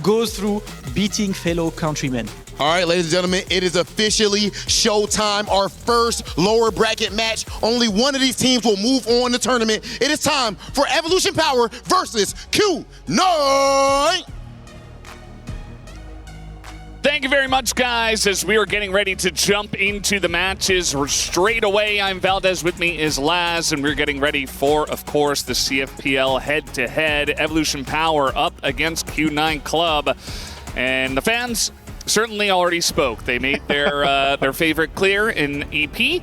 goes through beating fellow countrymen. All right, ladies and gentlemen, it is officially showtime. Our first lower bracket match. Only one of these teams will move on the tournament. It is time for Evolution Power versus Q9. Thank you very much, guys. As we are getting ready to jump into the matches straight away, I'm Valdez, with me is Laz, and we're getting ready for, of course, the CFPL head-to-head. Evolution Power up against Q9 Club. And the fans certainly already spoke. They made their favorite clear in EP,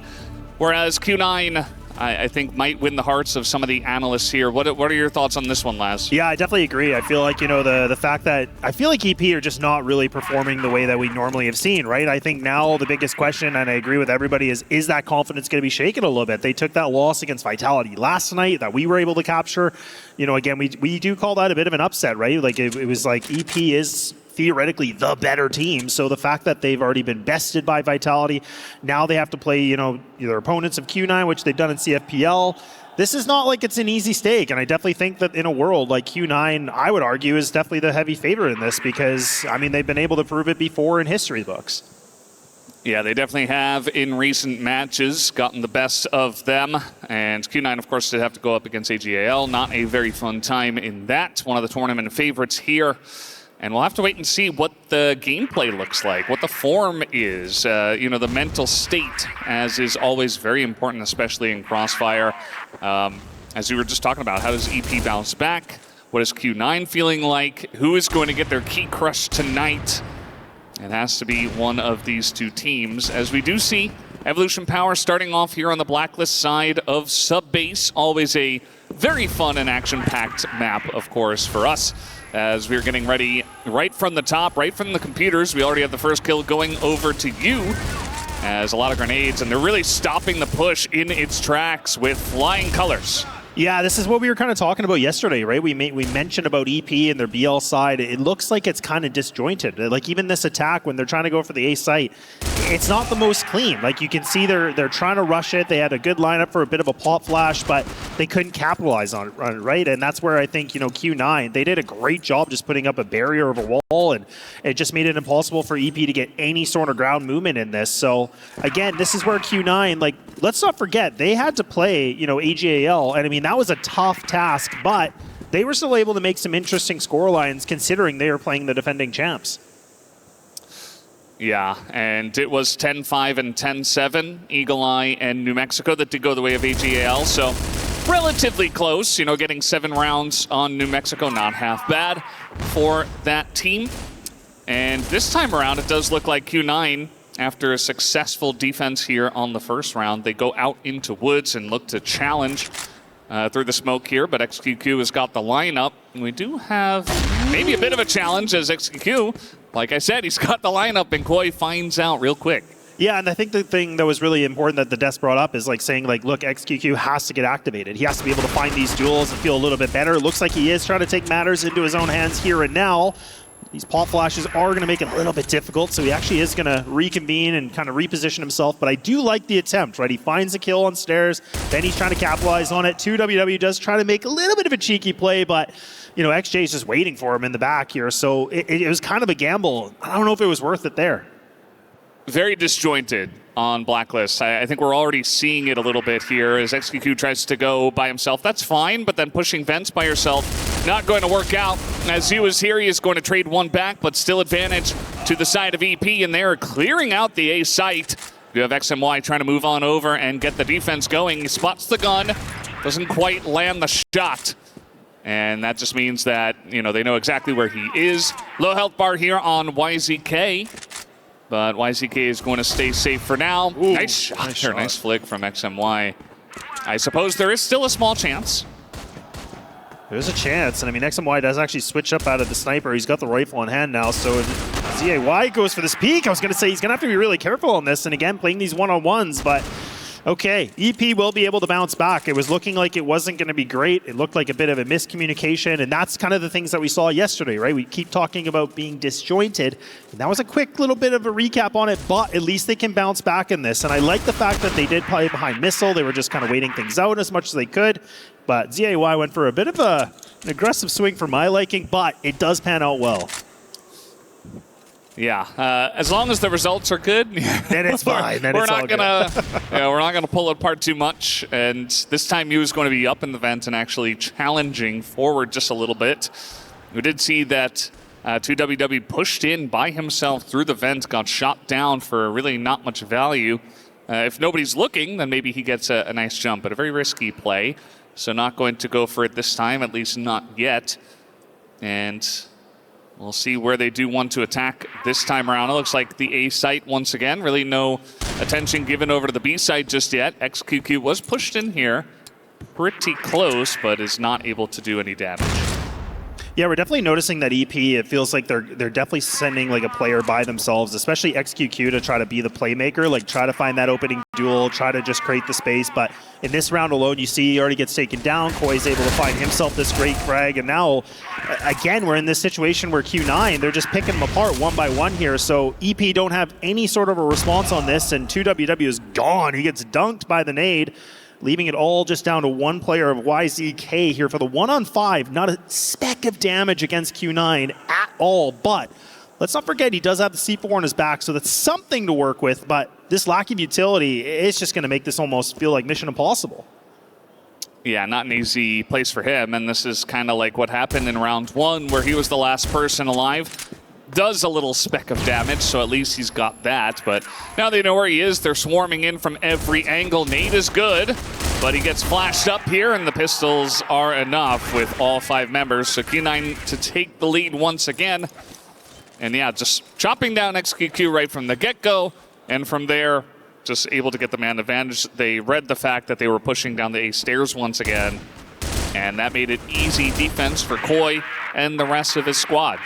whereas Q9, I think, might win the hearts of some of the analysts here. What are your thoughts on this one, Laz? Yeah, I definitely agree. I feel like, the fact that I feel like EP are just not really performing the way that we normally have seen, right? I think now the biggest question, and I agree with everybody, is that confidence going to be shaken a little bit? They took that loss against Vitality last night that we were able to capture. Again, we do call that a bit of an upset, right? Like it was like EP is theoretically the better team. So the fact that they've already been bested by Vitality, now they have to play, their opponents of Q9, which they've done in CFPL. This is not like it's an easy stake. And I definitely think that in a world like Q9, I would argue is definitely the heavy favorite in this because, they've been able to prove it before in history books. Yeah, they definitely have in recent matches gotten the best of them. And Q9, of course, did have to go up against AG.AL. Not a very fun time in that. One of the tournament favorites here. And we'll have to wait and see what the gameplay looks like, what the form is, the mental state, as is always very important, especially in CROSSFIRE. As we were just talking about, how does EP bounce back? What is Q9 feeling like? Who is going to get their key crush tonight? It has to be one of these two teams, as we do see Evolution Power starting off here on the Blacklist side of Subbase. Always a very fun and action-packed map, of course, for us. As we're getting ready right from the top, right from the computers. We already have the first kill going over to you. As a lot of grenades, and they're really stopping the push in its tracks with flying colors. Yeah, this is what we were kind of talking about yesterday, right? We mentioned about EP and their BL side. It looks like it's kind of disjointed. Like even this attack, when they're trying to go for the A site, it's not the most clean. Like you can see they're trying to rush it. They had a good lineup for a bit of a pop flash, but they couldn't capitalize on it, right? And that's where I think, Q9, they did a great job just putting up a barrier of a wall, and it just made it impossible for EP to get any sort of ground movement in this. So again, this is where Q9, let's not forget, they had to play, AG.AL, and that was a tough task, but they were still able to make some interesting score lines considering they were playing the defending champs. Yeah, and it was 10-5 and 10-7, Eagle Eye and New Mexico that did go the way of AG.AL, so relatively close, getting 7 rounds on New Mexico, not half bad for that team. And this time around, it does look like Q9, after a successful defense here on the first round, they go out into woods and look to challenge through the smoke here, but XQQ has got the lineup. And we do have maybe a bit of a challenge as XQQ, like I said, he's got the lineup and Koi finds out real quick. Yeah, and I think the thing that was really important that the desk brought up is saying look, XQQ has to get activated. He has to be able to find these duels and feel a little bit better. It looks like he is trying to take matters into his own hands here and now. These pop flashes are going to make it a little bit difficult, so he actually is going to reconvene and kind of reposition himself. But I do like the attempt, right? He finds a kill on stairs, then he's trying to capitalize on it. 2WW does try to make a little bit of a cheeky play, but XJ is just waiting for him in the back here. So it was kind of a gamble. I don't know if it was worth it there. Very disjointed on Blacklist. I think we're already seeing it a little bit here as XQQ tries to go by himself. That's fine, but then pushing vents by yourself, not going to work out. As you is here, he is going to trade one back, but still advantage to the side of EP, and they're clearing out the A site. You have XMY trying to move on over and get the defense going. He spots the gun, doesn't quite land the shot. And that just means that, they know exactly where he is. Low health bar here on YZK. But YZK is going to stay safe for now. Ooh, nice shot there. Nice flick from XMY. I suppose there is still a small chance. There's a chance. And XMY does actually switch up out of the sniper. He's got the rifle in hand now. So ZAY goes for this peek. I was going to say he's going to have to be really careful on this. And again, playing these one-on-ones. But okay, EP will be able to bounce back. It was looking like it wasn't going to be great. It looked like a bit of a miscommunication, and that's kind of the things that we saw yesterday, right? We keep talking about being disjointed, and that was a quick little bit of a recap on it, but at least they can bounce back in this, and I like the fact that they did play behind missile. They were just kind of waiting things out as much as they could, but ZAY went for a bit of an aggressive swing for my liking, but it does pan out well. Yeah, as long as the results are good, Then it's fine. Then we're it's not all gonna, good. we're not gonna pull it apart too much. And this time, he was going to be up in the vent and actually challenging forward just a little bit. We did see that 2WW pushed in by himself through the vent, got shot down for really not much value. If nobody's looking, then maybe he gets a nice jump, but a very risky play. So not going to go for it this time, at least not yet. And we'll see where they do want to attack this time around. It looks like the A site once again. Really no attention given over to the B site just yet. XQQ was pushed in here pretty close, but is not able to do any damage. Yeah, we're definitely noticing that EP, it feels like they're definitely sending like a player by themselves, especially XQQ, to try to be the playmaker, like try to find that opening duel, try to just create the space. But in this round alone, you see he already gets taken down. Koi's able to find himself this great frag. And now, again, we're in this situation where Q9, they're just picking them apart one by one here. So EP don't have any sort of a response on this, and 2WW is gone. He gets dunked by the nade, leaving it all just down to one player of YZK here for the 1-on-5. Not a speck of damage against Q9 at all, but let's not forget he does have the C4 on his back, so that's something to work with, but this lack of utility is just going to make this almost feel like mission impossible. Yeah, not an easy place for him, and this is kind of like what happened in round one, where he was the last person alive. Does a little speck of damage, so at least he's got that. But now they know where he is. They're swarming in from every angle. Nade is good, but he gets flashed up here, and the pistols are enough with all 5 members. So Q9 to take the lead once again. And yeah, just chopping down XQQ right from the get-go, and from there, just able to get the man advantage. They read the fact that they were pushing down the A stairs once again, and that made it easy defense for Koi and the rest of his squad.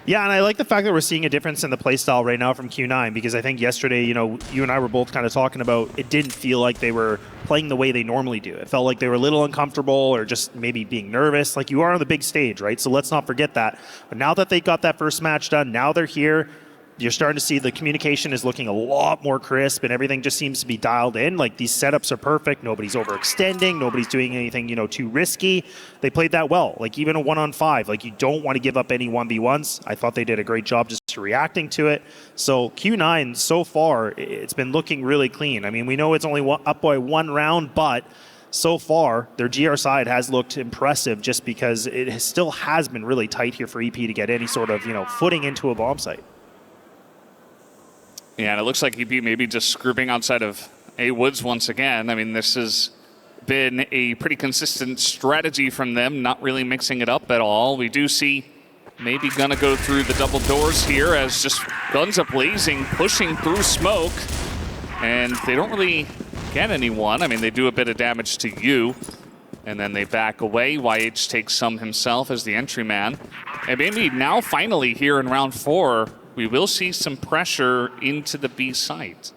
Yeah, and I like the fact that we're seeing a difference in the playstyle right now from Q9, because I think yesterday, you know, you and I were both kind of talking about it didn't feel like they were playing the way they normally do. It felt like they were a little uncomfortable or just maybe being nervous. Like, you are on the big stage, right? So let's not forget that. But now that they got that first match done, now they're here. You're starting to see the communication is looking a lot more crisp, and everything just seems to be dialed in. Like, these setups are perfect. Nobody's overextending. Nobody's doing anything, you know, too risky. They played that well. Like, even a 1-on-5, like, you don't want to give up any 1v1s. I thought they did a great job just reacting to it. So Q9, so far, it's been looking really clean. I mean, we know it's only up by 1 round, but so far, their GR side has looked impressive just because it still has been really tight here for EP to get any sort of, you know, footing into a bomb site. Yeah, and it looks like EP maybe just grouping outside of A Woods once again. I mean, this has been a pretty consistent strategy from them, not really mixing it up at all. We do see maybe gonna go through the double doors here as just guns are blazing, pushing through smoke, and they don't really get anyone. I mean, they do a bit of damage to you, and then they back away. YH takes some himself as the entry man. And maybe now finally here in round 4, we will see some pressure into the B site.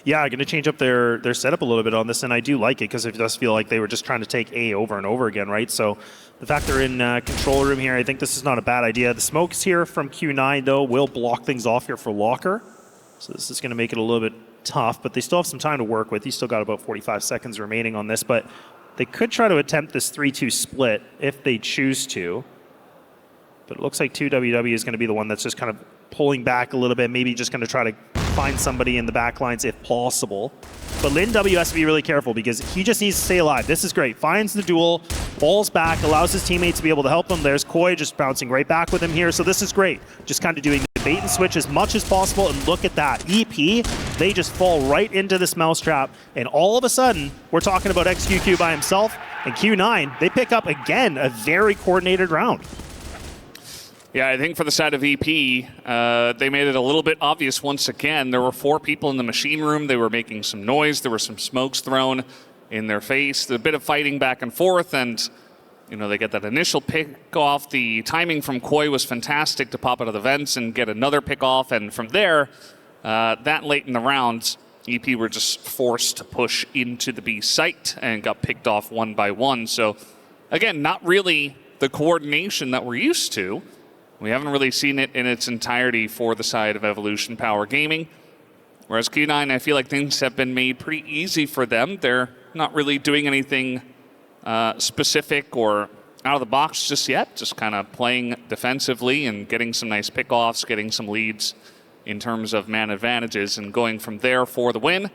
Yeah, I'm going to change up their setup a little bit on this, and I do like it because it does feel like they were just trying to take A over and over again, right? So the fact they're in control room here, I think this is not a bad idea. The smokes here from Q9, though, will block things off here for Locker. So this is going to make it a little bit tough, but they still have some time to work with. He's still got about 45 seconds remaining on this, but they could try to attempt this 3-2 split if they choose to. But it looks like 2WW is going to be the one that's just kind of pulling back a little bit, maybe just going to try to find somebody in the back lines if possible. But Lin W has to be really careful because he just needs to stay alive. This is great. Finds the duel, falls back, allows his teammates to be able to help him. There's Koi just bouncing right back with him here. So this is great. Just kind of doing the bait and switch as much as possible. And look at that. EP, they just fall right into this mousetrap. And all of a sudden, we're talking about XQQ by himself. And Q9, they pick up, again, a very coordinated round. Yeah, I think for the side of EP, they made it a little bit obvious once again. There were 4 people in the machine room. They were making some noise. There were some smokes thrown in their face. A bit of fighting back and forth, and you know, they get that initial pick off. The timing from Koi was fantastic to pop out of the vents and get another pick off. And from there, that late in the round, EP were just forced to push into the B site and got picked off one by one. So again, not really the coordination that we're used to. We haven't really seen it in its entirety for the side of Evolution Power Gaming. Whereas Q9, I feel like things have been made pretty easy for them. They're not really doing anything specific or out of the box just yet, just kind of playing defensively and getting some nice pickoffs, getting some leads in terms of man advantages, and going from there for the win.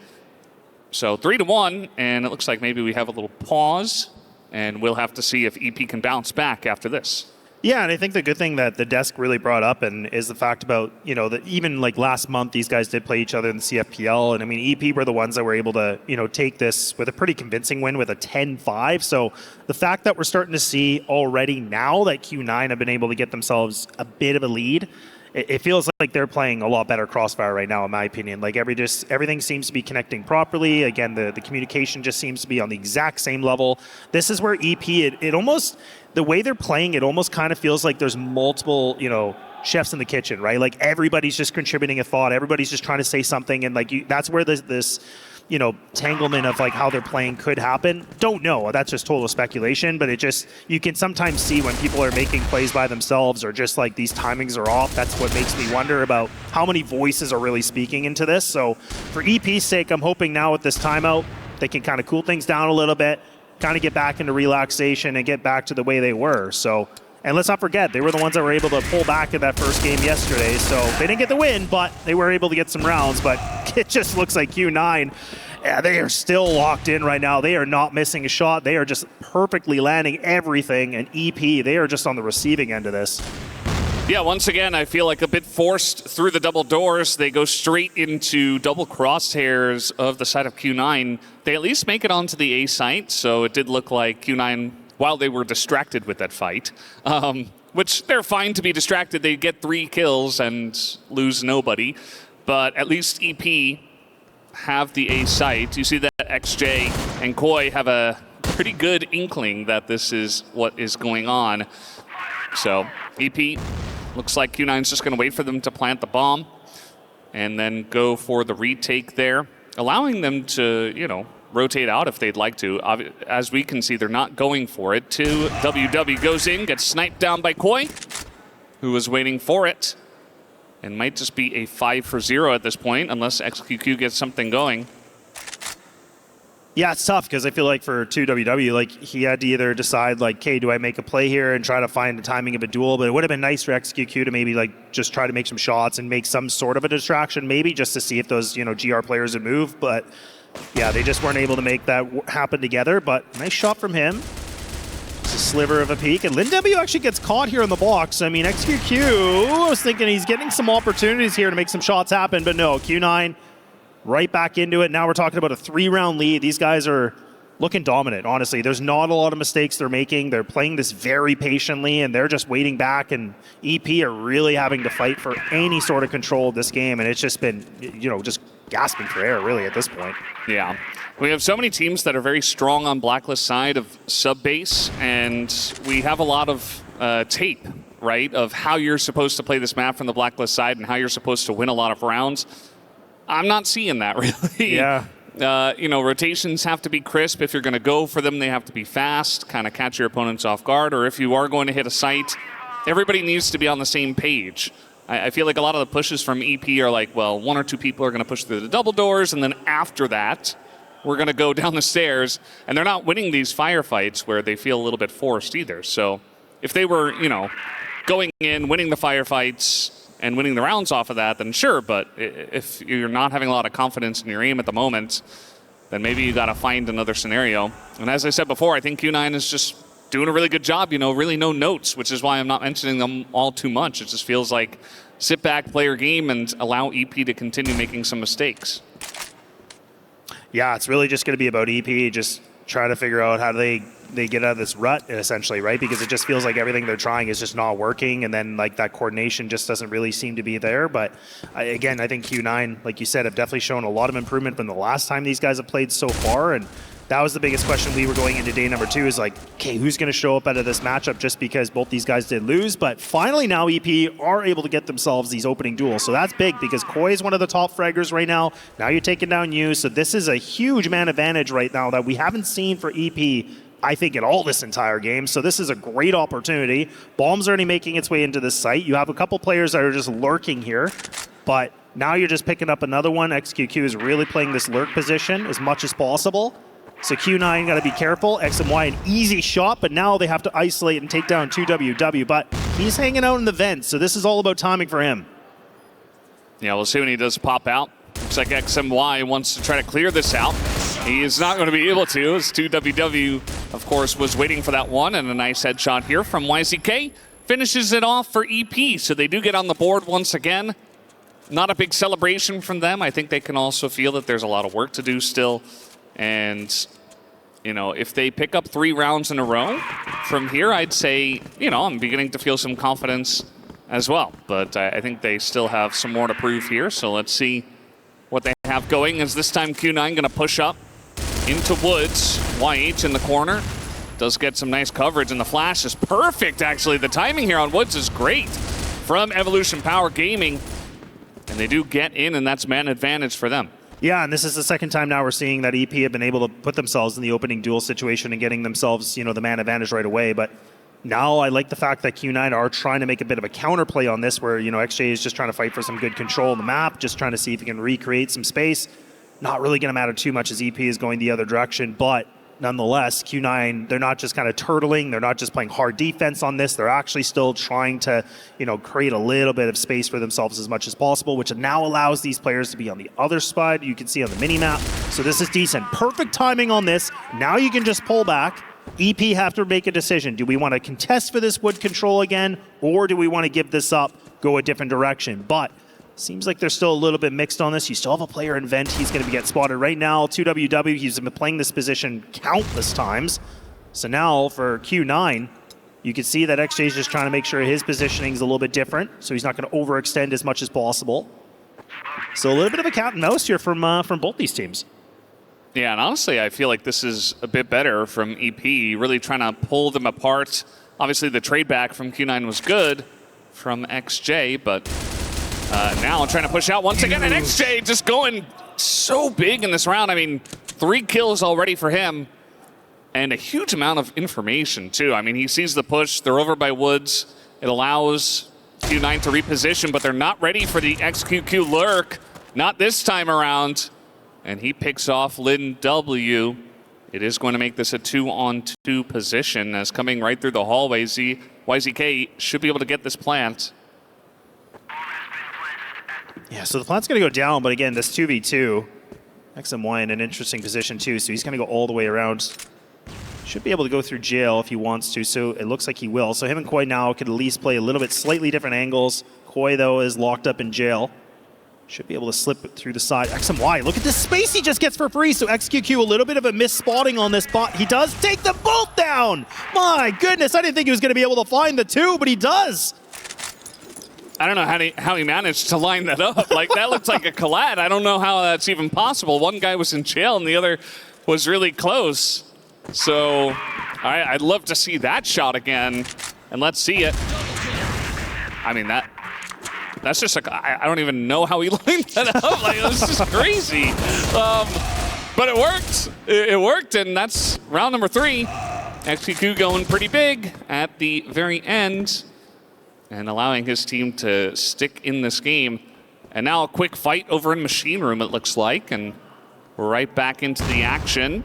So 3-1, and it looks like maybe we have a little pause, and we'll have to see if EP can bounce back after this. Yeah, and I think the good thing that the desk really brought up and is the fact about, you know, that even like last month, these guys did play each other in the CFPL. And I mean, EP were the ones that were able to, you know, take this with a pretty convincing win with a 10-5. So the fact that we're starting to see already now that Q9 have been able to get themselves a bit of a lead, it feels like they're playing a lot better CROSSFIRE right now, in my opinion. Like everything seems to be connecting properly. Again, the communication just seems to be on the exact same level. This is where EP, it almost, the way they're playing, it almost kind of feels like there's multiple, you know, chefs in the kitchen, right? Like everybody's just contributing a thought. Everybody's just trying to say something. And like that's where this you know, tanglement of like how they're playing could happen. Don't know. That's just total speculation, but it just, you can sometimes see when people are making plays by themselves or just like these timings are off. That's what makes me wonder about how many voices are really speaking into this. So for EP's sake, I'm hoping now with this timeout, they can kind of cool things down a little bit, kind of get back into relaxation and get back to the way they were. So, and let's not forget, they were the ones that were able to pull back in that first game yesterday. So they didn't get the win, but they were able to get some rounds. But it just looks like Q9, yeah, they are still locked in right now. They are not missing a shot. They are just perfectly landing everything. And EP, they are just on the receiving end of this. Yeah, once again, I feel like a bit forced through the double doors. They go straight into double crosshairs of the side of Q9. They at least make it onto the A site, so it did look like Q9, while they were distracted with that fight, which they're fine to be distracted. They get 3 kills and lose nobody, but at least EP have the A site. You see that XJ and Koi have a pretty good inkling that this is what is going on. So EP, looks like Q9's just going to wait for them to plant the bomb and then go for the retake there, allowing them to, you know, rotate out if they'd like to. As we can see, they're not going for it. 2WW goes in, gets sniped down by Koi, who was waiting for it, and might just be a 5-for-0 at this point, unless XQQ gets something going. Yeah, it's tough because I feel like for 2WW, like he had to either decide like, okay, do I make a play here and try to find the timing of a duel? But it would have been nice for XQQ to maybe like just try to make some shots and make some sort of a distraction, maybe just to see if those, you know, GR players would move. But yeah, they just weren't able to make that happen together. But nice shot from him. It's a sliver of a peek. And LinW actually gets caught here in the box. I mean, XQQ, I was thinking he's getting some opportunities here to make some shots happen, but no, Q9 right back into it. Now we're talking about a 3-round lead. These guys are looking dominant, honestly. There's not a lot of mistakes they're making. They're playing this very patiently, and they're just waiting back, and EP are really having to fight for any sort of control of this game, and it's just been, you know, just gasping for air, really, at this point. Yeah. We have so many teams that are very strong on Blacklist side of sub-base, and we have a lot of tape, right, of how you're supposed to play this map from the Blacklist side and how you're supposed to win a lot of rounds. I'm not seeing that, really. Yeah. You know, rotations have to be crisp. If you're going to go for them, they have to be fast, kind of catch your opponents off guard. Or if you are going to hit a site, everybody needs to be on the same page. I feel like a lot of the pushes from EP are like, well, 1 or 2 people are going to push through the double doors, and then after that, we're going to go down the stairs. And they're not winning these firefights where they feel a little bit forced either. So if they were, you know, going in, winning the firefights, and winning the rounds off of that, then sure, but if you're not having a lot of confidence in your aim at the moment, then maybe you got to find another scenario. And as I said before, I think Q9 is just doing a really good job, you know, really no notes, which is why I'm not mentioning them all too much. It just feels like sit back, play your game, and allow EP to continue making some mistakes. Yeah, it's really just going to be about EP, just trying to figure out how they get out of this rut, essentially, right? Because it just feels like everything they're trying is just not working, and then like that coordination just doesn't really seem to be there. But again, I think Q9, like you said, have definitely shown a lot of improvement from the last time these guys have played so far, and that was the biggest question we were going into day number 2 is like, okay, who's going to show up out of this matchup, just because both these guys did lose. But finally now EP are able to get themselves these opening duels. So that's big because Koi is one of the top fraggers right now. Now you're taking down you. So this is a huge man advantage right now that we haven't seen for EP, I think, at all this entire game. So this is a great opportunity. Bomb's already making its way into this site. You have a couple players that are just lurking here, but now you're just picking up another one. XQQ is really playing this lurk position as much as possible. So Q9 got to be careful. X and Y an easy shot, but now they have to isolate and take down 2WW. But he's hanging out in the vents, so this is all about timing for him. Yeah, we'll see when he does pop out. Looks like XMY wants to try to clear this out. He is not going to be able to, as 2WW, of course, was waiting for that one, and a nice headshot here from YZK. Finishes it off for EP, so they do get on the board once again. Not a big celebration from them. I think they can also feel that there's a lot of work to do still. And, you know, if they pick up 3 rounds in a row from here, I'd say, you know, I'm beginning to feel some confidence as well. But I think they still have some more to prove here, so let's see what they have going. As this time Q9 going to push up into Woods. YH in the corner. Does get some nice coverage, and the flash is perfect, actually. The timing here on Woods is great from Evolution Power Gaming. And they do get in, and that's man advantage for them. Yeah, and this is the second time now we're seeing that EP have been able to put themselves in the opening duel situation and getting themselves, you know, the man advantage right away. But now I like the fact that Q9 are trying to make a bit of a counterplay on this, where, you know, XJ is just trying to fight for some good control of the map, just trying to see if he can recreate some space. Not really going to matter too much as EP is going the other direction, but nonetheless, Q9, they're not just kind of turtling, they're not just playing hard defense on this, they're actually still trying to, you know, create a little bit of space for themselves as much as possible, which now allows these players to be on the other side. You can see on the mini-map. So this is decent. Perfect timing on this. Now you can just pull back. EP have to make a decision. Do we want to contest for this wood control again, or do we want to give this up, go a different direction? But seems like they're still a little bit mixed on this. You still have a player in vent. He's going to get spotted right now. 2WW, he's been playing this position countless times. So now for Q9, you can see that XJ is just trying to make sure his positioning is a little bit different, so he's not going to overextend as much as possible. So a little bit of a cat and mouse here from both these teams. Yeah, and honestly, I feel like this is a bit better from EP, really trying to pull them apart. Obviously, the trade back from Q9 was good from XJ, but now trying to push out once again, and XJ just going so big in this round. I mean, 3 kills already for him, and a huge amount of information, too. I mean, he sees the push. They're over by Woods. It allows Q9 to reposition, but they're not ready for the XQQ lurk. Not this time around. And he picks off Lin W. It is going to make this a 2-on-2 position, as coming right through the hallway, YZK should be able to get this plant. Yeah, so the plant's going to go down, but again, this 2v2, XMY in an interesting position too, so he's going to go all the way around. Should be able to go through jail if he wants to, so it looks like he will. So him and Koi now could at least play a little bit slightly different angles. Koi, though, is locked up in jail. Should be able to slip through the side. XMY, look at this space he just gets for free. So XQQ, a little bit of a miss-spotting on this spot. He does take them both down. My goodness, I didn't think he was going to be able to find the 2, but he does. I don't know how he managed to line that up. Like, that looks like a collide. I don't know how that's even possible. One guy was in jail and the other was really close. So I'd love to see that shot again, and let's see it. I mean, that's just like, I don't even know how he lined that up. Like, it was just crazy. But it worked. It worked, and that's round number 3. XQQ going pretty big at the very end and allowing his team to stick in this game. And now a quick fight over in Machine Room, it looks like, and we're right back into the action.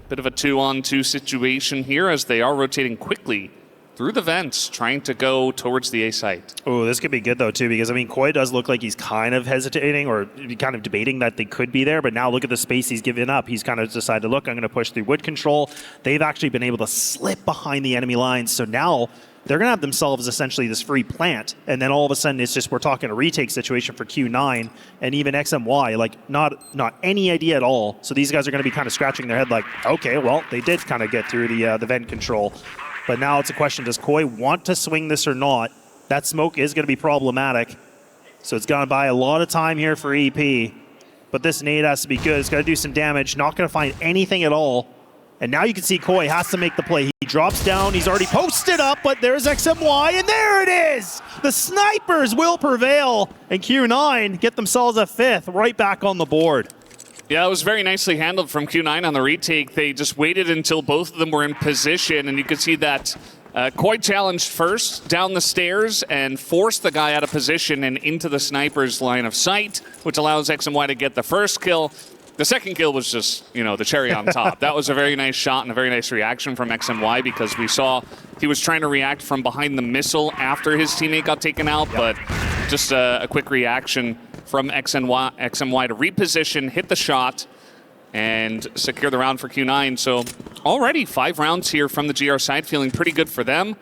Bit of a 2-on-2 situation here as they are rotating quickly through the vents, trying to go towards the A site. Oh, this could be good, though, too, because, I mean, Koi does look like he's kind of hesitating or kind of debating that they could be there, but now look at the space he's given up. He's kind of decided, look, I'm going to push through wood control. They've actually been able to slip behind the enemy lines, so now they're going to have themselves essentially this free plant, and then all of a sudden it's just, we're talking a retake situation for Q9 and even XMY, like not any idea at all. So these guys are going to be kind of scratching their head like, okay, well, they did kind of get through the vent control. But now it's a question, does Koi want to swing this or not? That smoke is going to be problematic. So it's going to buy a lot of time here for EP. But this nade has to be good. It's got to do some damage. Not going to find anything at all. And now you can see Koi has to make the play. He drops down. He's already posted up, but there's XMY, and there it is! The snipers will prevail, and Q9 get themselves a 5th right back on the board. Yeah, it was very nicely handled from Q9 on the retake. They just waited until both of them were in position, and you could see that Koi challenged first down the stairs and forced the guy out of position and into the sniper's line of sight, which allows XMY to get the first kill. The second kill was just, you know, the cherry on top. That was a very nice shot and a very nice reaction from XMY because we saw he was trying to react from behind the missile after his teammate got taken out, but just a quick reaction from XMY to reposition, hit the shot, and secure the round for Q9. So already 5 rounds here from the GR side, feeling pretty good for them.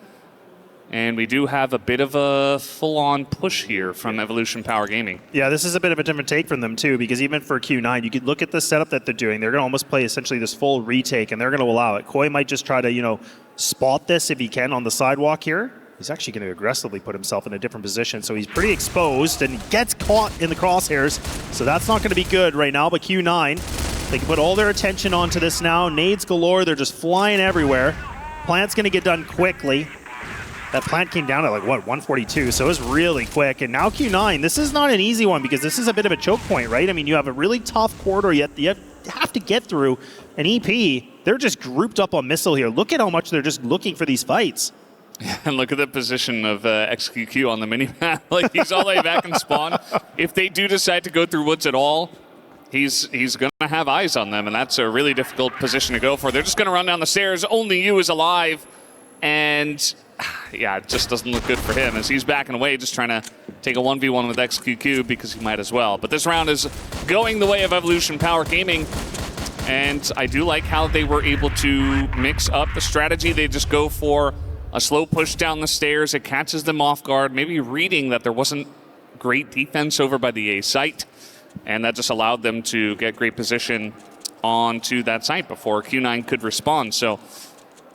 And we do have a bit of a full-on push here from Evolution Power Gaming. Yeah, this is a bit of a different take from them too, because even for Q9, you could look at the setup that they're doing. They're going to almost play essentially this full retake, and they're going to allow it. Koi might just try to, you know, spot this if he can on the sidewalk here. He's actually going to aggressively put himself in a different position, so he's pretty exposed and gets caught in the crosshairs. So that's not going to be good right now, but Q9, they can put all their attention onto this now. Nades galore, they're just flying everywhere. Plant's going to get done quickly. That plant came down at like, what, 142, so it was really quick. And now Q9, this is not an easy one because this is a bit of a choke point, right? I mean, you have a really tough corridor you have to get through. And EP, they're just grouped up on missile here. Look at how much they're just looking for these fights. And look at the position of XQQ on the minimap. Like, he's all the way back in spawn. If they do decide to go through woods at all, he's going to have eyes on them, and that's a really difficult position to go for. They're just going to run down the stairs. Only you is alive. And yeah, it just doesn't look good for him as he's backing away, just trying to take a 1v1 with XQQ because he might as well. But this round is going the way of Evolution Power Gaming. And I do like how they were able to mix up the strategy. They just go for a slow push down the stairs. It catches them off guard, maybe reading that there wasn't great defense over by the A site. And that just allowed them to get great position onto that site before Q9 could respond. So,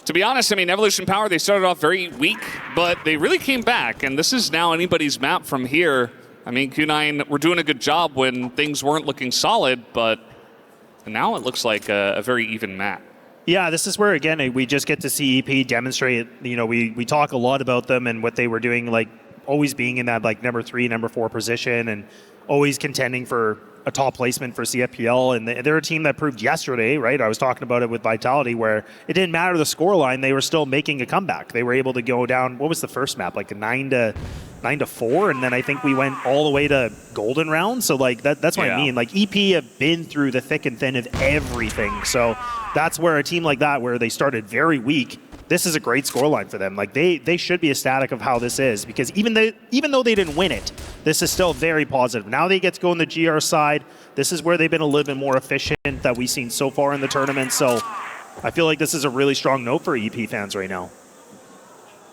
to be honest, I mean, Evolution Power, they started off very weak, but they really came back. And this is now anybody's map from here. I mean, Q9 were doing a good job when things weren't looking solid, but now it looks like a very even map. Yeah, this is where, again, we just get to see EP demonstrate. You know, we talk a lot about them and what they were doing, like always being in that like number 3, number 4 position and always contending for a top placement for CFPL, and they're a team that proved yesterday, right? I was talking about it with Vitality, where it didn't matter the scoreline; they were still making a comeback. They were able to go down. What was the first map? Like a 9-4, and then I think we went all the way to golden round. So like that's what I mean. Like EP have been through the thick and thin of everything. So that's where a team like that, where they started very weak, this is a great scoreline for them. Like they should be ecstatic of how this is, because even though they didn't win it, this is still very positive. Now they get to go on the GR side. This is where they've been a little bit more efficient that we've seen so far in the tournament. So I feel like this is a really strong note for EP fans right now.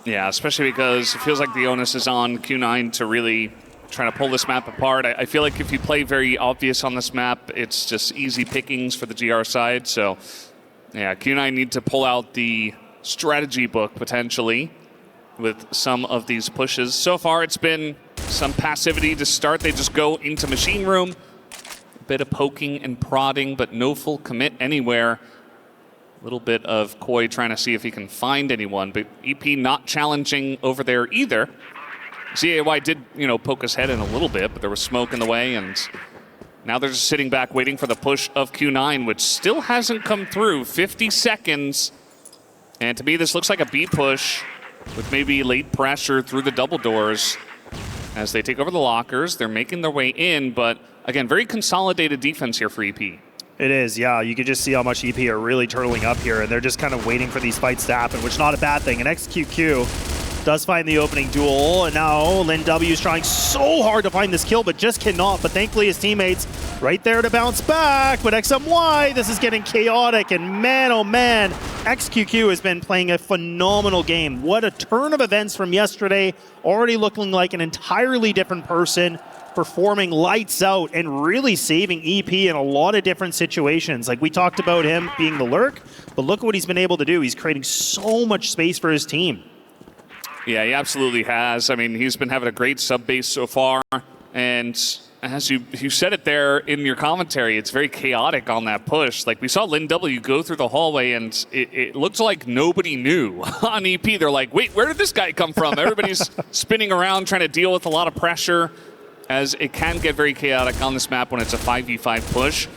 Yeah, especially because it feels like the onus is on Q9 to really try to pull this map apart. I feel like if you play very obvious on this map, it's just easy pickings for the GR side. So yeah, Q9 need to pull out the strategy book potentially with some of these pushes. So far it's been some passivity to start. They just go into machine room, a bit of poking and prodding, but no full commit anywhere. A little bit of Koi trying to see if he can find anyone, but EP not challenging over there either. ZAY did, you know, poke his head in a little bit, but there was smoke in the way, and now they're just sitting back waiting for the push of Q9, which still hasn't come through. 50 seconds. And to me, this looks like a B push with maybe late pressure through the double doors as they take over the lockers. They're making their way in, but again, very consolidated defense here for EP. It is, yeah. You can just see how much EP are really turtling up here, and they're just kind of waiting for these fights to happen, which is not a bad thing. And XQQ does find the opening duel, and now Lin W is trying so hard to find this kill, but just cannot. But thankfully, his teammates right there to bounce back. But XMY, this is getting chaotic, and man, oh man, XQQ has been playing a phenomenal game. What a turn of events from yesterday, already looking like an entirely different person, performing lights out and really saving EP in a lot of different situations. Like we talked about him being the lurk, but look what he's been able to do. He's creating so much space for his team. Yeah, he absolutely has. I mean, he's been having a great sub base so far, and as you said it there in your commentary, it's very chaotic on that push. Like we saw Lin W go through the hallway, and it looked like nobody knew on EP. They're like, wait, where did this guy come from? Everybody's spinning around trying to deal with a lot of pressure, as it can get very chaotic on this map when it's a 5v5 push.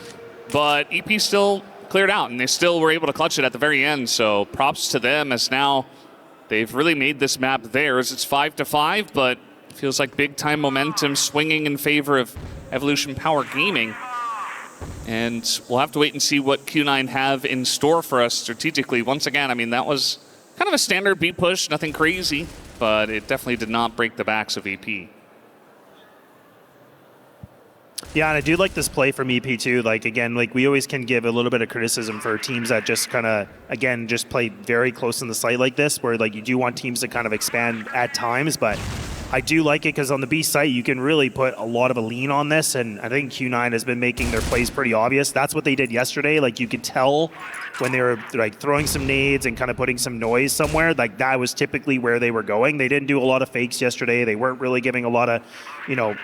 But EP still cleared out, and they still were able to clutch it at the very end. So props to them, as now they've really made this map theirs. It's 5-5, but it feels like big time momentum swinging in favor of Evolution Power Gaming. And we'll have to wait and see what Q9 have in store for us strategically. Once again, I mean, that was kind of a standard B push, nothing crazy, but it definitely did not break the backs of EP. Yeah, and I do like this play from EP too. Like, again, like we always can give a little bit of criticism for teams that just kind of, again, just play very close in the site like this, where like you do want teams to kind of expand at times, but I do like it because on the B site, you can really put a lot of a lean on this, and I think Q9 has been making their plays pretty obvious. That's what they did yesterday. Like, you could tell when they were like throwing some nades and kind of putting some noise somewhere, like that was typically where they were going. They didn't do a lot of fakes yesterday. They weren't really giving a lot of, you know,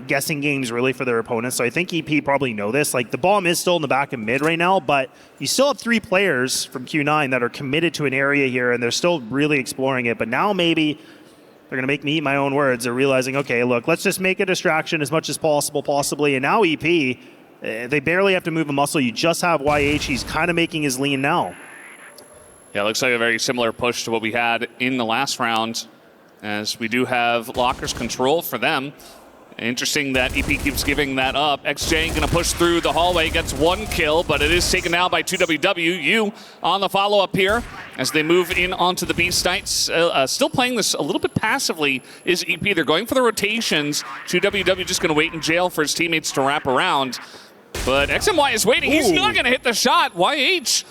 guessing games really for their opponents. So I think EP probably know this. Like, the bomb is still in the back of mid right now, but you still have 3 players from Q9 that are committed to an area here, and they're still really exploring it. But now maybe they're going to make me eat my own words. They're realizing, okay, look, let's just make a distraction as much as possible, possibly. And now EP, they barely have to move a muscle. You just have YH. He's kind of making his lean now. Yeah, it looks like a very similar push to what we had in the last round, as we do have Lockers control for them. Interesting that EP keeps giving that up. XJ going to push through the hallway, gets 1 kill, but it is taken down by 2WW. You on the follow-up here as they move in onto the B sites. Still playing this a little bit passively is EP. They're going for the rotations. 2WW just going to wait in jail for his teammates to wrap around. But XMY is waiting. He's not going to hit the shot. YH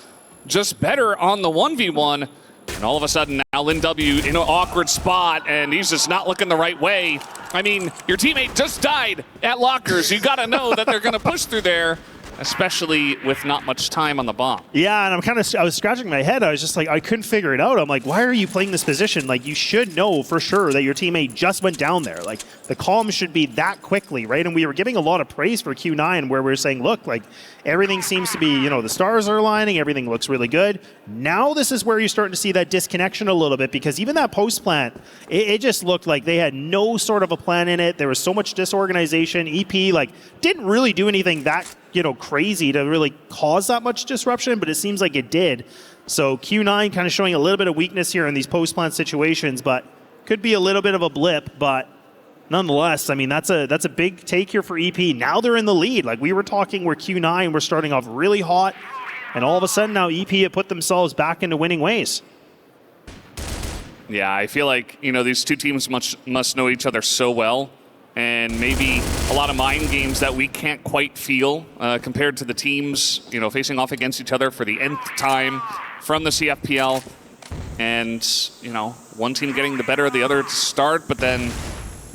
just better on the 1v1. And all of a sudden now Lin W in an awkward spot, and he's just not looking the right way. I mean, your teammate just died at Lockers. You got to know that they're going to push through there, especially with not much time on the bomb. Yeah, and I was scratching my head. I was just like, I couldn't figure it out. I'm like, why are you playing this position? Like, you should know for sure that your teammate just went down there. Like, the calm should be that quickly, right? And we were giving a lot of praise for Q9, where we were saying, look, like, everything seems to be, the stars are aligning, everything looks really good. Now this is where you're starting to see that disconnection a little bit, because even that post plant, it just looked like they had no sort of a plan in it. There was so much disorganization. EP, like, didn't really do anything that crazy to really cause that much disruption, but it seems like it did. So Q9 kind of showing a little bit of weakness here in these post-plant situations, but could be a little bit of a blip, but nonetheless, I mean, that's a big take here for EP. Now they're in the lead. Like we were talking where Q9 were starting off really hot, and all of a sudden now EP have put themselves back into winning ways. Yeah, I feel like, these two teams must know each other so well. And maybe a lot of mind games that we can't quite feel compared to the teams, facing off against each other for the nth time from the CFPL. And, one team getting the better of the other to start, but then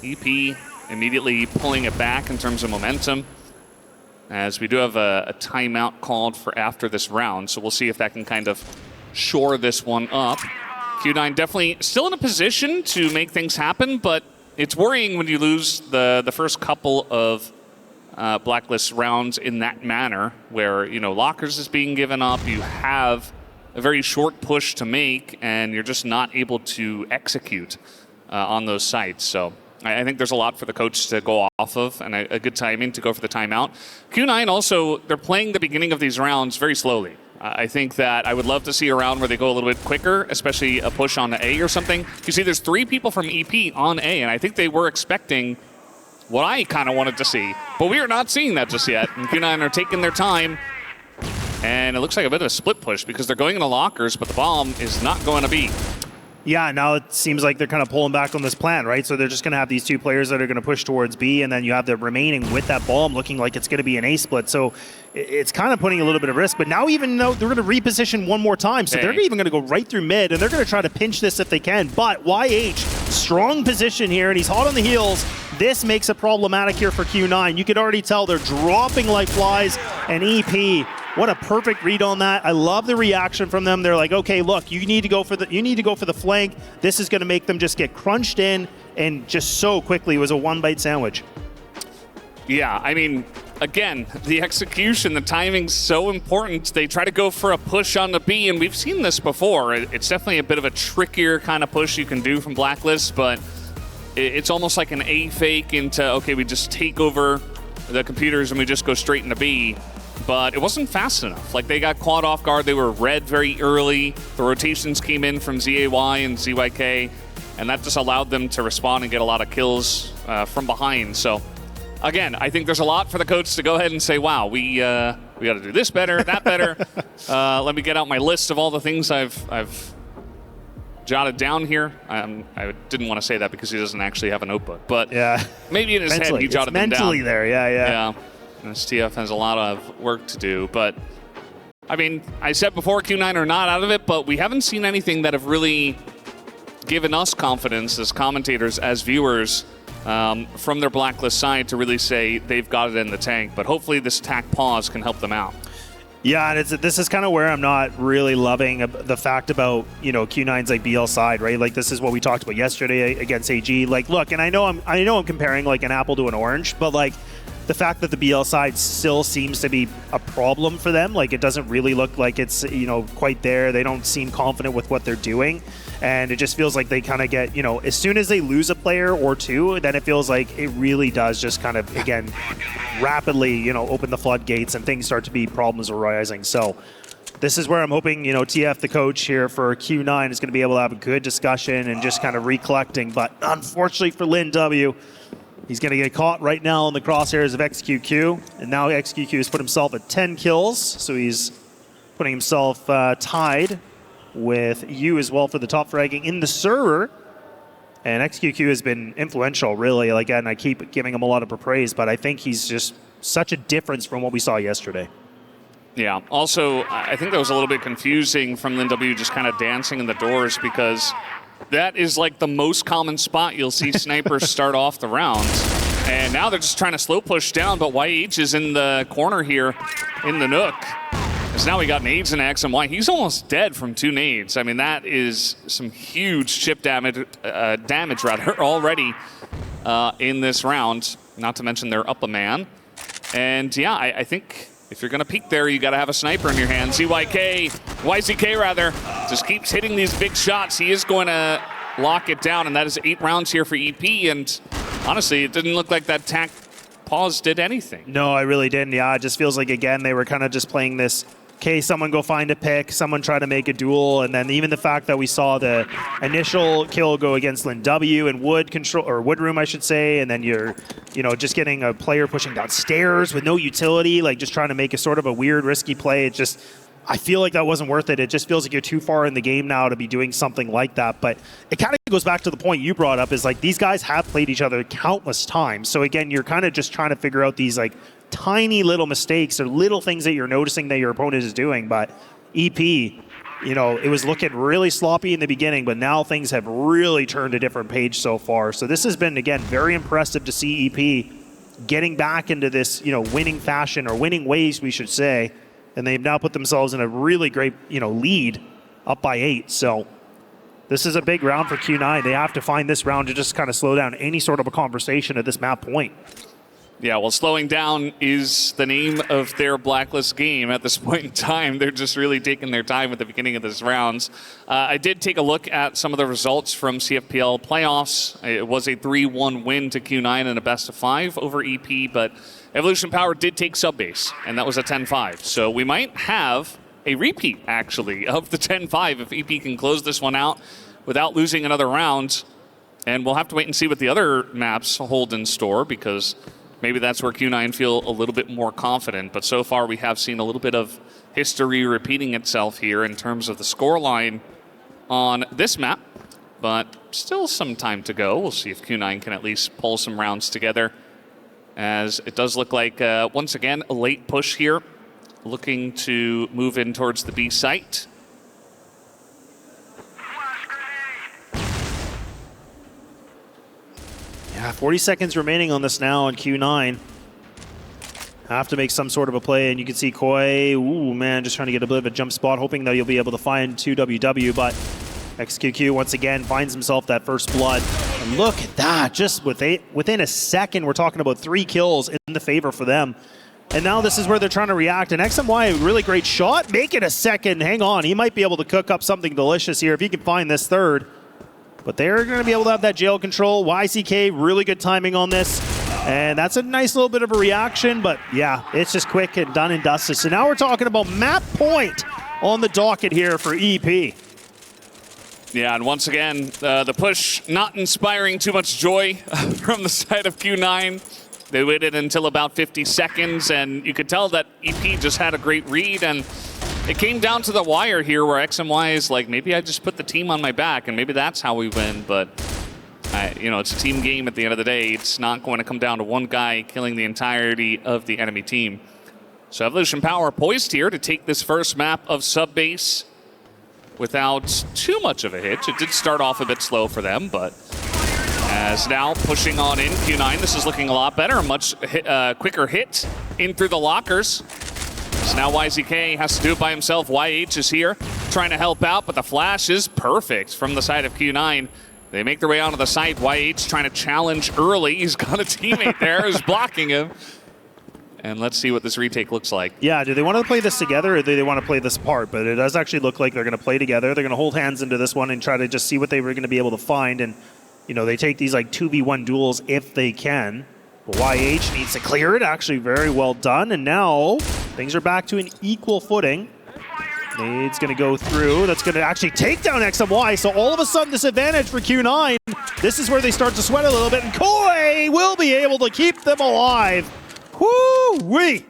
EP immediately pulling it back in terms of momentum, as we do have a timeout called for after this round. So we'll see if that can kind of shore this one up. Q9 definitely still in a position to make things happen, but it's worrying when you lose the first couple of blacklist rounds in that manner, where Lockers is being given up. You have a very short push to make, and you're just not able to execute on those sites. So I think there's a lot for the coach to go off of, and a good timing to go for the timeout. Q9 also, they're playing the beginning of these rounds very slowly. I think that I would love to see a round where they go a little bit quicker, especially a push on A or something. You see, there's 3 people from EP on A, and I think they were expecting what I kind of wanted to see. But we are not seeing that just yet. And Q9 are taking their time, and it looks like a bit of a split push because they're going into Lockers, but the bomb is not going to be. Yeah, now it seems like they're kind of pulling back on this plan, right? So they're just going to have these 2 players that are going to push towards B, and then you have the remaining with that bomb looking like it's going to be an A split. So it's kind of putting a little bit of risk. But now even though they're going to reposition one more time, so they're even going to go right through mid, and they're going to try to pinch this if they can. But YH, strong position here, and he's hot on the heels. This makes it problematic here for Q9. You could already tell they're dropping like flies, and EP, what a perfect read on that. I love the reaction from them. They're like, okay, look, you need to go for the flank. This is going to make them just get crunched in, and just so quickly it was a one-bite sandwich. Yeah, I mean, again, the execution, the timing's so important. They try to go for a push on the B, and we've seen this before. It's definitely a bit of a trickier kind of push you can do from Blacklist, but it's almost like an A fake into, okay, we just take over the computers and we just go straight into B. But it wasn't fast enough. Like, they got caught off guard. They were red very early. The rotations came in from ZAY and ZYK, and that just allowed them to respond and get a lot of kills from behind. So again, I think there's a lot for the coach to go ahead and say, wow, we got to do this better, that better. Let me get out my list of all the things I've jotted down here. I didn't want to say that because he doesn't actually have a notebook, but yeah, maybe in his head he jotted them down. Mentally there, yeah. And STF has a lot of work to do, but I mean, I said before, Q9 are not out of it, but we haven't seen anything that have really given us confidence as commentators, as viewers, from their Blacklist side to really say they've got it in the tank. But hopefully this attack pause can help them out. Yeah, and this is kind of where I'm not really loving the fact about, you know, Q9's like BL side, right? Like this is what we talked about yesterday against AG. Like, look, and I know I'm comparing like an apple to an orange, but like the fact that the BL side still seems to be a problem for them, like it doesn't really look like it's, you know, quite there. They don't seem confident with what they're doing. And it just feels like they kind of get, you know, as soon as they lose a player or two, then it feels like it really does just kind of, again, rapidly, you know, open the floodgates and things start to be problems arising. So this is where I'm hoping, you know, TF, the coach here for Q9, is going to be able to have a good discussion and just kind of recollecting. But unfortunately for Lin W, he's going to get caught right now in the crosshairs of XQQ. And now XQQ has put himself at 10 kills. So he's putting himself tied with you as well for the top fragging in the server. And XQQ has been influential, really. Like, and I keep giving him a lot of praise, but I think he's just such a difference from what we saw yesterday. Yeah. Also, I think that was a little bit confusing from Lin W just kind of dancing in the doors, because that is like the most common spot you'll see snipers start off the rounds. And now they're just trying to slow push down, but YH is in the corner here in the Nook. Because now we got nades and X, and Y, he's almost dead from 2 nades. I mean, that is some huge chip damage already in this round, not to mention they're up a man. And yeah, I think if you're going to peek there, you got to have a sniper in your hand. YCK rather, just keeps hitting these big shots. He is going to lock it down, and that is 8 rounds here for EP. And honestly, it didn't look like that tack pause did anything. No, I really didn't. Yeah, it just feels like, again, they were kind of just playing this, okay, someone go find a pick, someone try to make a duel, and then even the fact that we saw the initial kill go against Lin W and Wood control, or Wood Room, I should say, and then you're, you know, just getting a player pushing downstairs with no utility, like just trying to make a sort of a weird, risky play. It just, I feel like that wasn't worth it. It just feels like you're too far in the game now to be doing something like that. But it kind of goes back to the point you brought up, is like these guys have played each other countless times. So again, you're kind of just trying to figure out these like tiny little mistakes or little things that you're noticing that your opponent is doing. But EP, you know, it was looking really sloppy in the beginning, but now things have really turned a different page so far. So this has been, again, very impressive to see EP getting back into this, you know, winning fashion, or winning ways, we should say. And they've now put themselves in a really great, you know, lead, up by 8. So this is a big round for Q9. They have to find this round to just kind of slow down any sort of a conversation at this map point. Yeah, well, slowing down is the name of their Blacklist game at this point in time. They're just really taking their time at the beginning of this rounds. I did take a look at some of the results from CFPL playoffs. It was a 3-1 win to Q9 and a best-of-5 over EP, but Evolution Power did take sub-base, and that was a 10-5. So we might have a repeat, actually, of the 10-5 if EP can close this one out without losing another round. And we'll have to wait and see what the other maps hold in store, because maybe that's where Q9 feel a little bit more confident. But so far we have seen a little bit of history repeating itself here in terms of the scoreline on this map. But still some time to go. We'll see if Q9 can at least pull some rounds together, as it does look like, once again, a late push here, looking to move in towards the B site. Yeah, 40 seconds remaining on this now on Q9. Have to make some sort of a play, and you can see Koi, ooh, man, just trying to get a bit of a jump spot, hoping that you'll be able to find 2WW, but XQQ once again finds himself that first blood. And look at that, just within a second, we're talking about 3 kills in the favor for them. And now this is where they're trying to react. And XMY, a really great shot. Make it a second. Hang on, he might be able to cook up something delicious here if he can find this third. But they're going to be able to have that jail control. YCK, really good timing on this. And that's a nice little bit of a reaction. But yeah, it's just quick and done and dusted. So now we're talking about map point on the docket here for EP. Yeah, and once again, the push not inspiring too much joy from the side of Q9. They waited until about 50 seconds, and you could tell that EP just had a great read, and it came down to the wire here where XMY is like, maybe I just put the team on my back, and maybe that's how we win, but you know, it's a team game at the end of the day. It's not going to come down to one guy killing the entirety of the enemy team. So Evolution Power poised here to take this first map of Subbase without too much of a hitch. It did start off a bit slow for them, but as now pushing on in, Q9, this is looking a lot better. A much quicker hit in through the lockers. So now YZK has to do it by himself. YH is here trying to help out, but the flash is perfect from the side of Q9. They make their way onto the site. YH trying to challenge early. He's got a teammate there who's blocking him. And let's see what this retake looks like. Yeah, do they want to play this together or do they want to play this apart? But it does actually look like they're going to play together. They're going to hold hands into this one and try to just see what they were going to be able to find. And, you know, they take these like 2v1 duels if they can. But YH needs to clear it. Actually, very well done. And now things are back to an equal footing. Nade's going to go through. That's going to actually take down XMY. So all of a sudden, disadvantage for Q9. This is where they start to sweat a little bit. And Koi will be able to keep them alive. Woo-wee!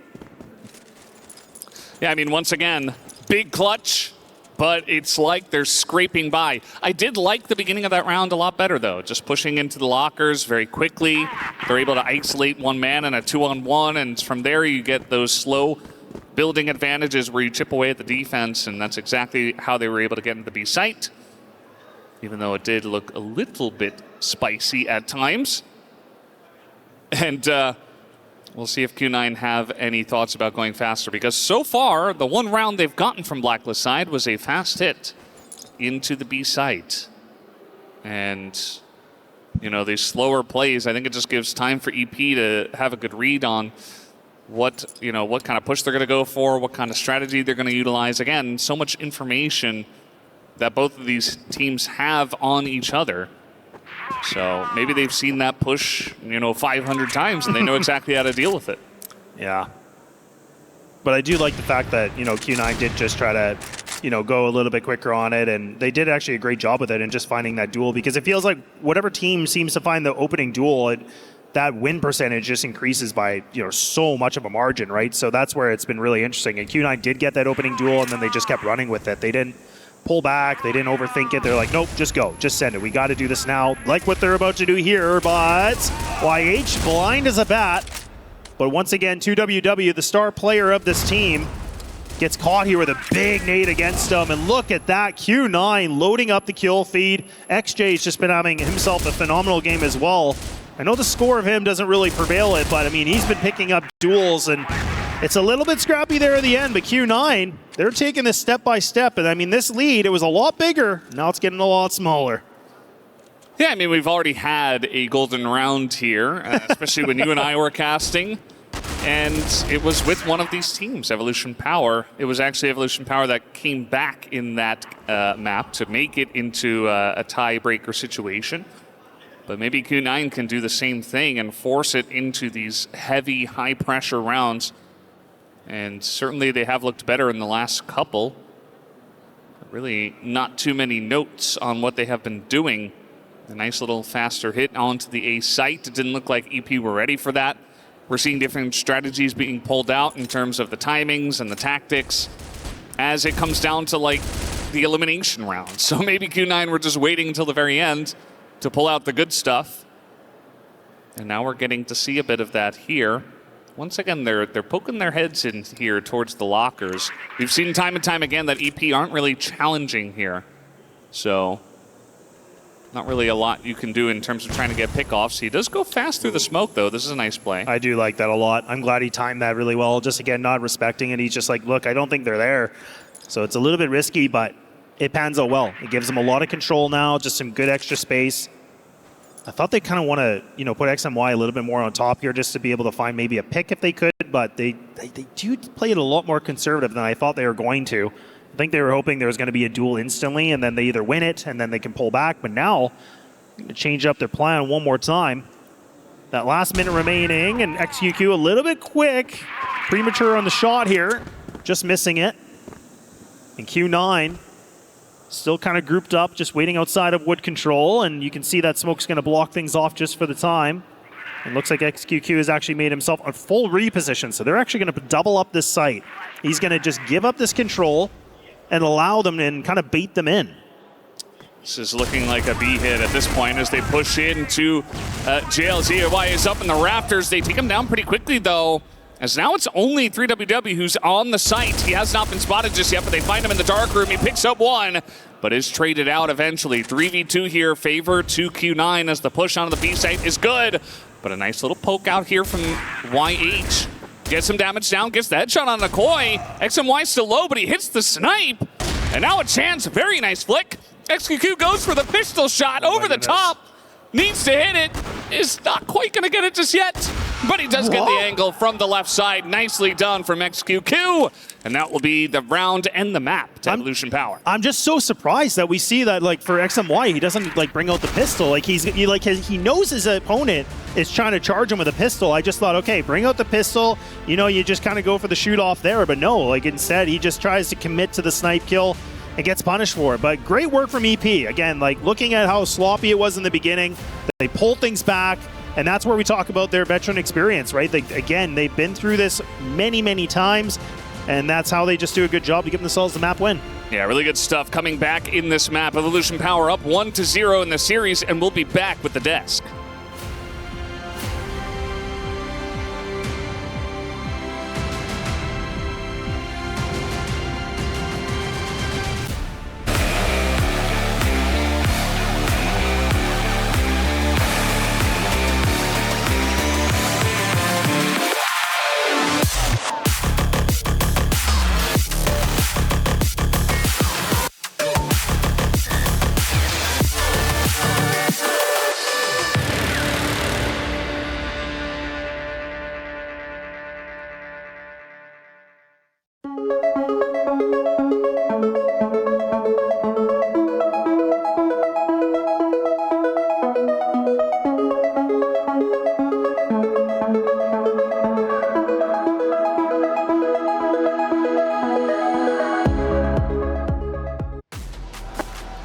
Yeah, I mean, once again, big clutch, but it's like they're scraping by. I did like the beginning of that round a lot better, though. Just pushing into the lockers very quickly. They're able to isolate one man in a 2-on-1, and from there you get those slow building advantages where you chip away at the defense, and that's exactly how they were able to get into the B site, even though it did look a little bit spicy at times. And we'll see if Q9 have any thoughts about going faster, because so far, the one round they've gotten from Blacklist side was a fast hit into the B site. And, you know, these slower plays, I think it just gives time for EP to have a good read on what kind of push they're going to go for, what kind of strategy they're going to utilize. Again, so much information that both of these teams have on each other. So maybe they've seen that push, 500 times and they know exactly how to deal with it. Yeah. But I do like the fact that, Q9 did just try to, go a little bit quicker on it, and they did actually a great job with it and just finding that duel, because it feels like whatever team seems to find the opening duel, that win percentage just increases by, so much of a margin, right? So that's where it's been really interesting. And Q9 did get that opening duel, and then they just kept running with it. They didn't pull back. They didn't overthink it. They're like, nope, just go. Just send it. We got to do this now. Like what they're about to do here, but YH blind as a bat. But once again, 2WW, the star player of this team, gets caught here with a big nade against him. And look at that, Q9 loading up the kill feed. XJ's just been having himself a phenomenal game as well. I know the score of him doesn't really prevail it, but I mean, he's been picking up duels, and it's a little bit scrappy there at the end, but Q9, they're taking this step by step. And I mean, this lead, it was a lot bigger. Now it's getting a lot smaller. Yeah, I mean, we've already had a golden round here, especially when you and I were casting. And it was with one of these teams, Evolution Power. It was actually Evolution Power that came back in that map to make it into a tiebreaker situation. But maybe Q9 can do the same thing and force it into these heavy, high-pressure rounds. And certainly they have looked better in the last couple. Really not too many notes on what they have been doing. A nice little faster hit onto the A site. It didn't look like EP were ready for that. We're seeing different strategies being pulled out in terms of the timings and the tactics as it comes down to like the elimination round. So maybe Q9 were just waiting until the very end to pull out the good stuff. And now we're getting to see a bit of that here. Once again, they're poking their heads in here towards the lockers. We've seen time and time again that EP aren't really challenging here. So not really a lot you can do in terms of trying to get pickoffs. He does go fast through the smoke, though. This is a nice play. I do like that a lot. I'm glad he timed that really well. Just, again, not respecting it. He's just like, look, I don't think they're there. So it's a little bit risky, but it pans out well. It gives them a lot of control now, just some good extra space. I thought they kind of want to, put XMY a little bit more on top here just to be able to find maybe a pick if they could, but they do play it a lot more conservative than I thought they were going to. I think they were hoping there was going to be a duel instantly, and then they either win it and then they can pull back, but now they're going to change up their plan one more time. That last minute remaining, and XQQ a little bit quick, premature on the shot here, just missing it. And Q9 still kind of grouped up, just waiting outside of wood control, and you can see that smoke's going to block things off just for the time. It looks like XQQ has actually made himself a full reposition, so they're actually going to double up this site. He's going to just give up this control and allow them and kind of bait them in. This is looking like a B hit at this point as they push into AG.AL. ZY is up in the rafters. They take him down pretty quickly, though, as now it's only 3WW who's on the site. He has not been spotted just yet, but they find him in the dark room. He picks up one, but is traded out eventually. 3v2 here, favor to Q9 as the push onto the B site is good. But a nice little poke out here from YH. Gets some damage down, gets the headshot on Nikoi. XMY still low, but he hits the snipe. And now a chance, very nice flick. XQQ goes for the pistol shot over the top. Needs to hit it. Is not quite going to get it just yet. But he does get the angle from the left side. Nicely done from XQQ. And that will be the round and the map to Evolution Power. I'm just so surprised that we see that, like, for XMY, he doesn't, like, bring out the pistol. Like, he knows his opponent is trying to charge him with a pistol. I just thought, okay, bring out the pistol. You know, you just kind of go for the shoot off there. But no, like, instead, he just tries to commit to the snipe kill and gets punished for it. But great work from EP. Again, like, looking at how sloppy it was in the beginning, they pull things back. And that's where we talk about their veteran experience, right? Again, they've been through this many, many times, and that's how they just do a good job to give themselves the map win. Yeah, really good stuff coming back in this map. Evolution Power up 1-0 in the series, and we'll be back with the desk.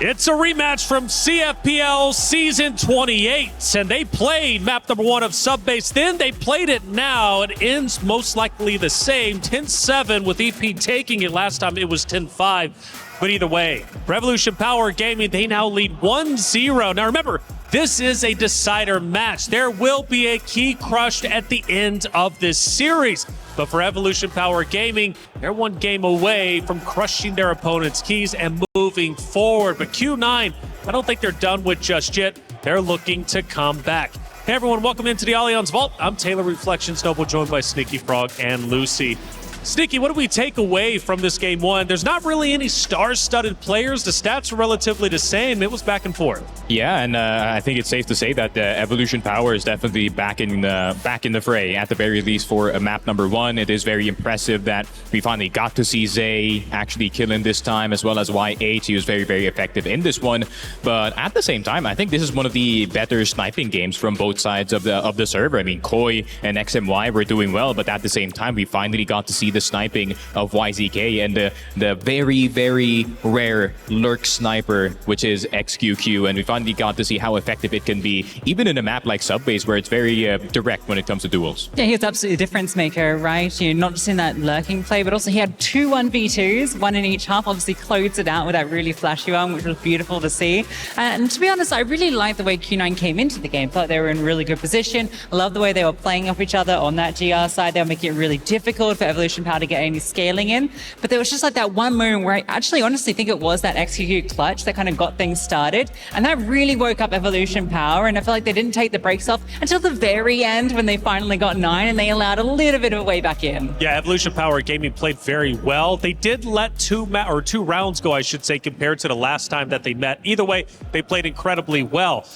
It's a rematch from CFPL Season 28, and they played map number 1 of Subbase. Then they played it now. It ends most likely the same, 10-7 with EP taking it. Last time it was 10-5, but either way, Revolution Power Gaming, they now lead 1-0. Now remember, this is a decider match. There will be a key crushed at the end of this series. But for Evolution Power Gaming, they're one game away from crushing their opponent's keys and moving forward. But Q9, I don't think they're done with just yet. They're looking to come back. Hey everyone, welcome into the Allianz Vault. I'm Taylor Reflections Noble, joined by Sneaky Frog and Lucy. Sneaky, what do we take away from this game one? There's not really any star-studded players. The stats are relatively the same. It was back and forth. Yeah, and I think it's safe to say that Evolution Power is definitely back in the fray, at the very least for a map number 1. It is very impressive that we finally got to see Zay actually killing this time, as well as YH. He was very, very effective in this one. But at the same time, I think this is one of the better sniping games from both sides of the server. I mean, Koi and XMY were doing well, but at the same time, we finally got to see the sniping of YZK and the very, very rare lurk sniper, which is XQQ, and we finally got to see how effective it can be, even in a map like Subbase, where it's very direct when it comes to duels. Yeah, he was absolutely a difference maker, right? You know, not just in that lurking play, but also he had 2 1v2s, one in each half, obviously closed it out with that really flashy one, which was beautiful to see. And to be honest, I really liked the way Q9 came into the game. Thought they were in really good position. I love the way they were playing off each other on that GR side. They were making it really difficult for Evolution Power to get any scaling in. But there was just like that one moment where I actually honestly think it was that XQQ clutch that kind of got things started. And that really woke up Evolution Power. And I feel like they didn't take the brakes off until the very end when they finally got 9 and they allowed a little bit of a way back in. Yeah, Evolution Power Gaming played very well. They did let 2 rounds go, I should say, compared to the last time that they met. Either way, they played incredibly well.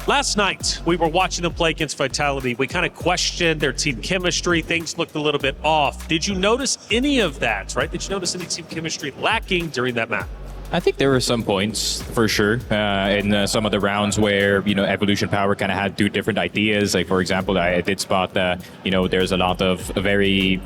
Last night, we were watching them play against Vitality. We kind of questioned their team chemistry. Things looked a little bit off. Did you notice any of that, right? Did you notice any team chemistry lacking during that match? I think there were some points, for sure, in some of the rounds where, you know, Evolution Power kind of had 2 different ideas. Like, for example, I did spot that, you know, there's a lot of very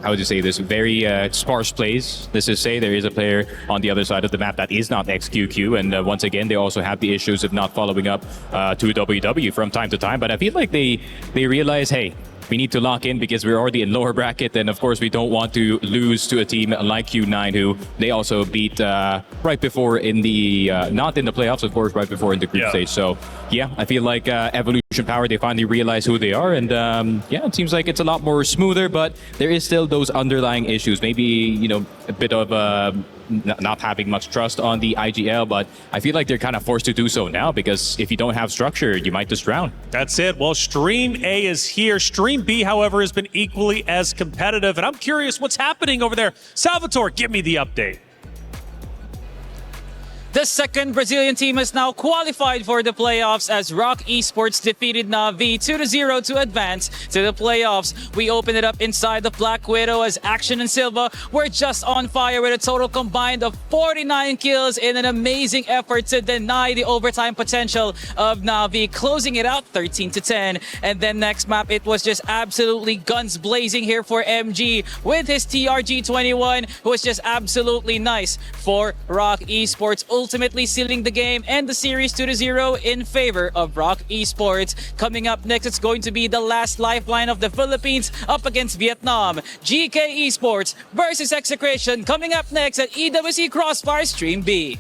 how would you say this, very sparse plays. Let's just say there is a player on the other side of the map that is not XQQ, and once again, they also have the issues of not following up to WW from time to time. But I feel like they realize, hey, we need to lock in because we're already in lower bracket, and of course we don't want to lose to a team like Q9, who they also beat right before in the not in the playoffs, of course, right before in the group stage. So yeah, I feel like Evolution Power, they finally realize who they are, and yeah, it seems like it's a lot more smoother, but there is still those underlying issues. Maybe, you know, a bit of not having much trust on the AG.AL, but I feel like they're kind of forced to do so now, because if you don't have structure, you might just drown. That's it. Well, Stream A is here. Stream B, however, has been equally as competitive, and I'm curious what's happening over there. Salvatore, give me the update. The second Brazilian team has now qualified for the playoffs as Rock Esports defeated Na'Vi 2-0 to advance to the playoffs. We open it up inside the Black Widow as Action and Silva were just on fire with a total combined of 49 kills in an amazing effort to deny the overtime potential of Na'Vi, closing it out 13-10. And then next map, it was just absolutely guns blazing here for MG with his TRG-21, who was just absolutely nice for Rock Esports, ultimately sealing the game and the series 2-0 in favor of Rock Esports. Coming up next, it's going to be the last lifeline of the Philippines up against Vietnam. GK Esports versus Execration coming up next at EWC CROSSFIRE Stream B.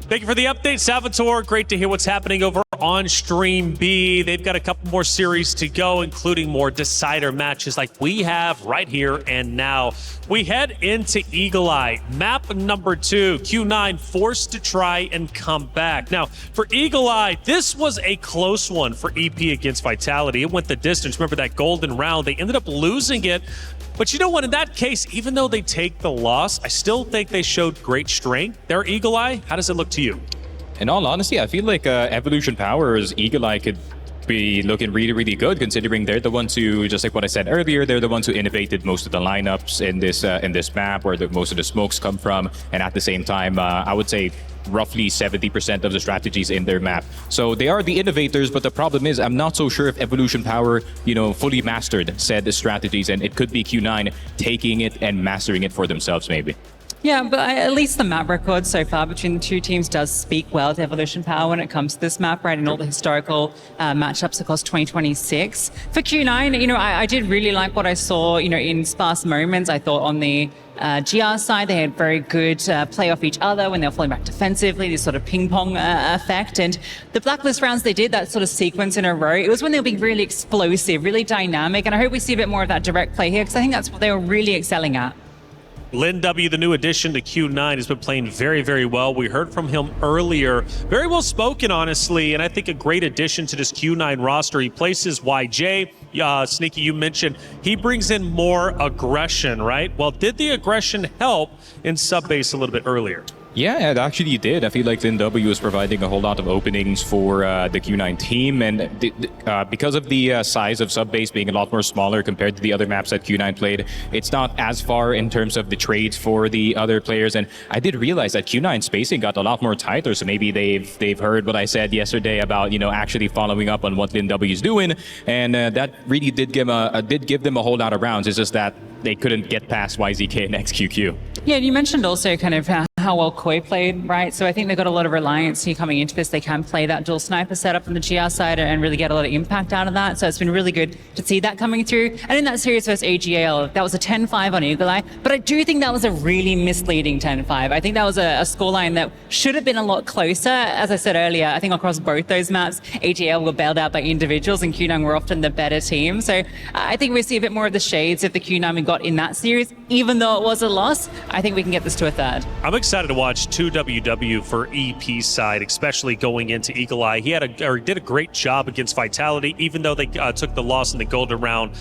Thank you for the update, Salvatore. Great to hear what's happening over on Stream B. They've got a couple more series to go, including more decider matches like we have right here and now. We head into Eagle Eye, map number 2. Q9 forced to try and come back. Now, for Eagle Eye, this was a close one for EP against Vitality. It went the distance. Remember that golden round? They ended up losing it. But you know what? In that case, even though they take the loss, I still think they showed great strength. Their Eagle Eye, how does it look to you? In all honesty, I feel like Evolution Power's Eagle Eye could be looking really, really good, considering they're the ones who, just like what I said earlier, they're the ones who innovated most of the lineups in this map, where most of the smokes come from, and at the same time, I would say roughly 70% of the strategies in their map. So they are the innovators, but the problem is I'm not so sure if Evolution Power, you know, fully mastered said strategies, and it could be Q9 taking it and mastering it for themselves maybe. Yeah, but at least the map record so far between the two teams does speak well to Evolution Power when it comes to this map, right, and all the historical matchups across 2026. For Q9, you know, I did really like what I saw, you know, in sparse moments. I thought on the GR side, they had very good play off each other when they were falling back defensively, this sort of ping pong effect. And the Blacklist rounds, they did that sort of sequence in a row. It was when they were being really explosive, really dynamic. And I hope we see a bit more of that direct play here, because I think that's what they were really excelling at. Lin W, the new addition to Q9, has been playing very, very well. We heard from him earlier. Very well spoken, honestly, and I think a great addition to this Q9 roster. He places YJ. Sneaky, you mentioned he brings in more aggression, right? Well, did the aggression help in sub-base a little bit earlier? Yeah, it actually did. I feel like Lin W is providing a whole lot of openings for the Q9 team, and because of the size of sub-base being a lot more smaller compared to the other maps that Q9 played, it's not as far in terms of the trades for the other players. And I did realize that Q9 spacing got a lot more tighter, so maybe they've heard what I said yesterday about, you know, actually following up on what Lin W is doing, and that really did give them a whole lot of rounds. It's just that they couldn't get past YZK and XQQ. Yeah, and you mentioned also kind of how well Koi played, right? So I think they've got a lot of reliance here coming into this. They can play that dual sniper setup from the GR side and really get a lot of impact out of that. So it's been really good to see that coming through. And in that series versus AG.AL, that was a 10-5 on Eagle Eye, but I do think that was a really misleading 10-5. I think that was a scoreline that should have been a lot closer. As I said earlier, I think across both those maps, AG.AL were bailed out by individuals and Q9 were often the better team. So I think we see a bit more of the shades of the Q9 we got in that series. Even though it was a loss, I think we can get this to a third. I'm excited excited to watch 2WW for EP side, especially going into Eagle Eye. He did a great job against Vitality, even though they took the loss in the golden round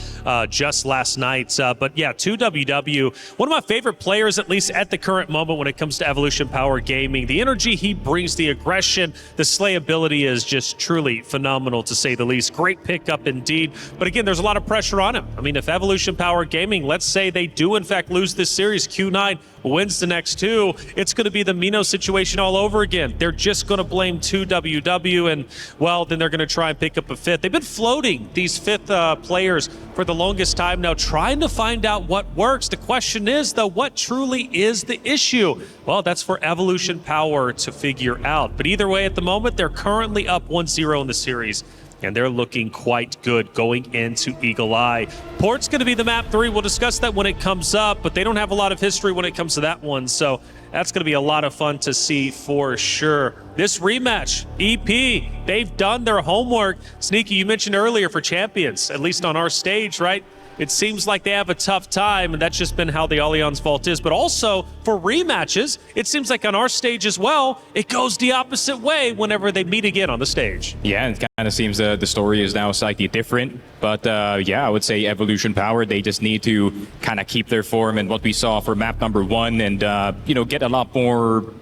just last night. But yeah, 2WW, one of my favorite players, at least at the current moment when it comes to Evolution Power Gaming. The energy he brings, the aggression, the slayability is just truly phenomenal, to say the least. Great pickup indeed. But again, there's a lot of pressure on him. I mean, if Evolution Power Gaming, let's say they do in fact lose this series, Q9 wins the next two, it's going to be the Mino situation all over again. They're just going to blame 2WW, and well, then they're going to try and pick up a fifth. They've been floating these fifth players for the longest time now, trying to find out what works. The question is, though, what truly is the issue? Well, that's for Evolution Power to figure out. But either way, at the moment, they're currently up 1-0 in the series, and they're looking quite good going into Eagle Eye. Porte's going to be the map 3. We'll discuss that when it comes up, but they don't have a lot of history when it comes to that one, so that's going to be a lot of fun to see for sure. This rematch, EP, they've done their homework. Sneaky, you mentioned earlier for champions, at least on our stage, right? It seems like they have a tough time, and that's just been how the Allianz vault is. But also, for rematches, it seems like on our stage as well, it goes the opposite way whenever they meet again on the stage. Yeah, it kind of seems the story is now slightly different. But yeah, I would say Evolution Power, they just need to kind of keep their form and what we saw for map number 1 and, get a lot more,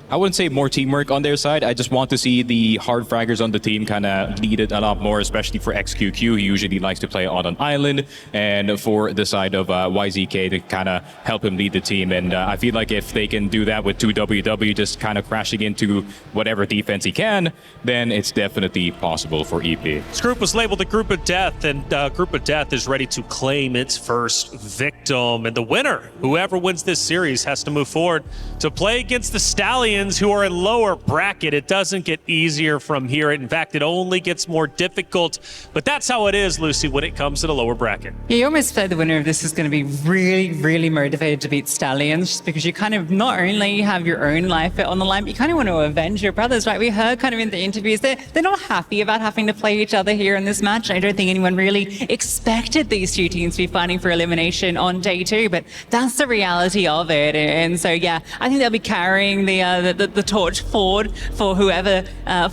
I wouldn't say more teamwork on their side. I just want to see the hard fraggers on the team kind of lead it a lot more, especially for XQQ. He usually likes to play on an island, and for the side of YZK to kind of help him lead the team. And I feel like if they can do that with 2WW just kind of crashing into whatever defense he can, then it's definitely possible for EP. This group was labeled the Group of Death, and Group of Death is ready to claim its first victim. And the winner, whoever wins this series, has to move forward to play against the Stallions, who are in lower bracket. It doesn't get easier from here. In fact, it only gets more difficult. But that's how it is, Lucy, when it comes to the lower bracket. Yeah, you almost feel the winner of this is going to be really, really motivated to beat Stallions, just because you kind of not only have your own life on the line, but you kind of want to avenge your brothers, right? We heard kind of in the interviews they're not happy about having to play each other here in this match. I don't think anyone really expected these two teams to be fighting for elimination on day 2, but that's the reality of it. And so, yeah, I think they'll be carrying the torch forward for whoever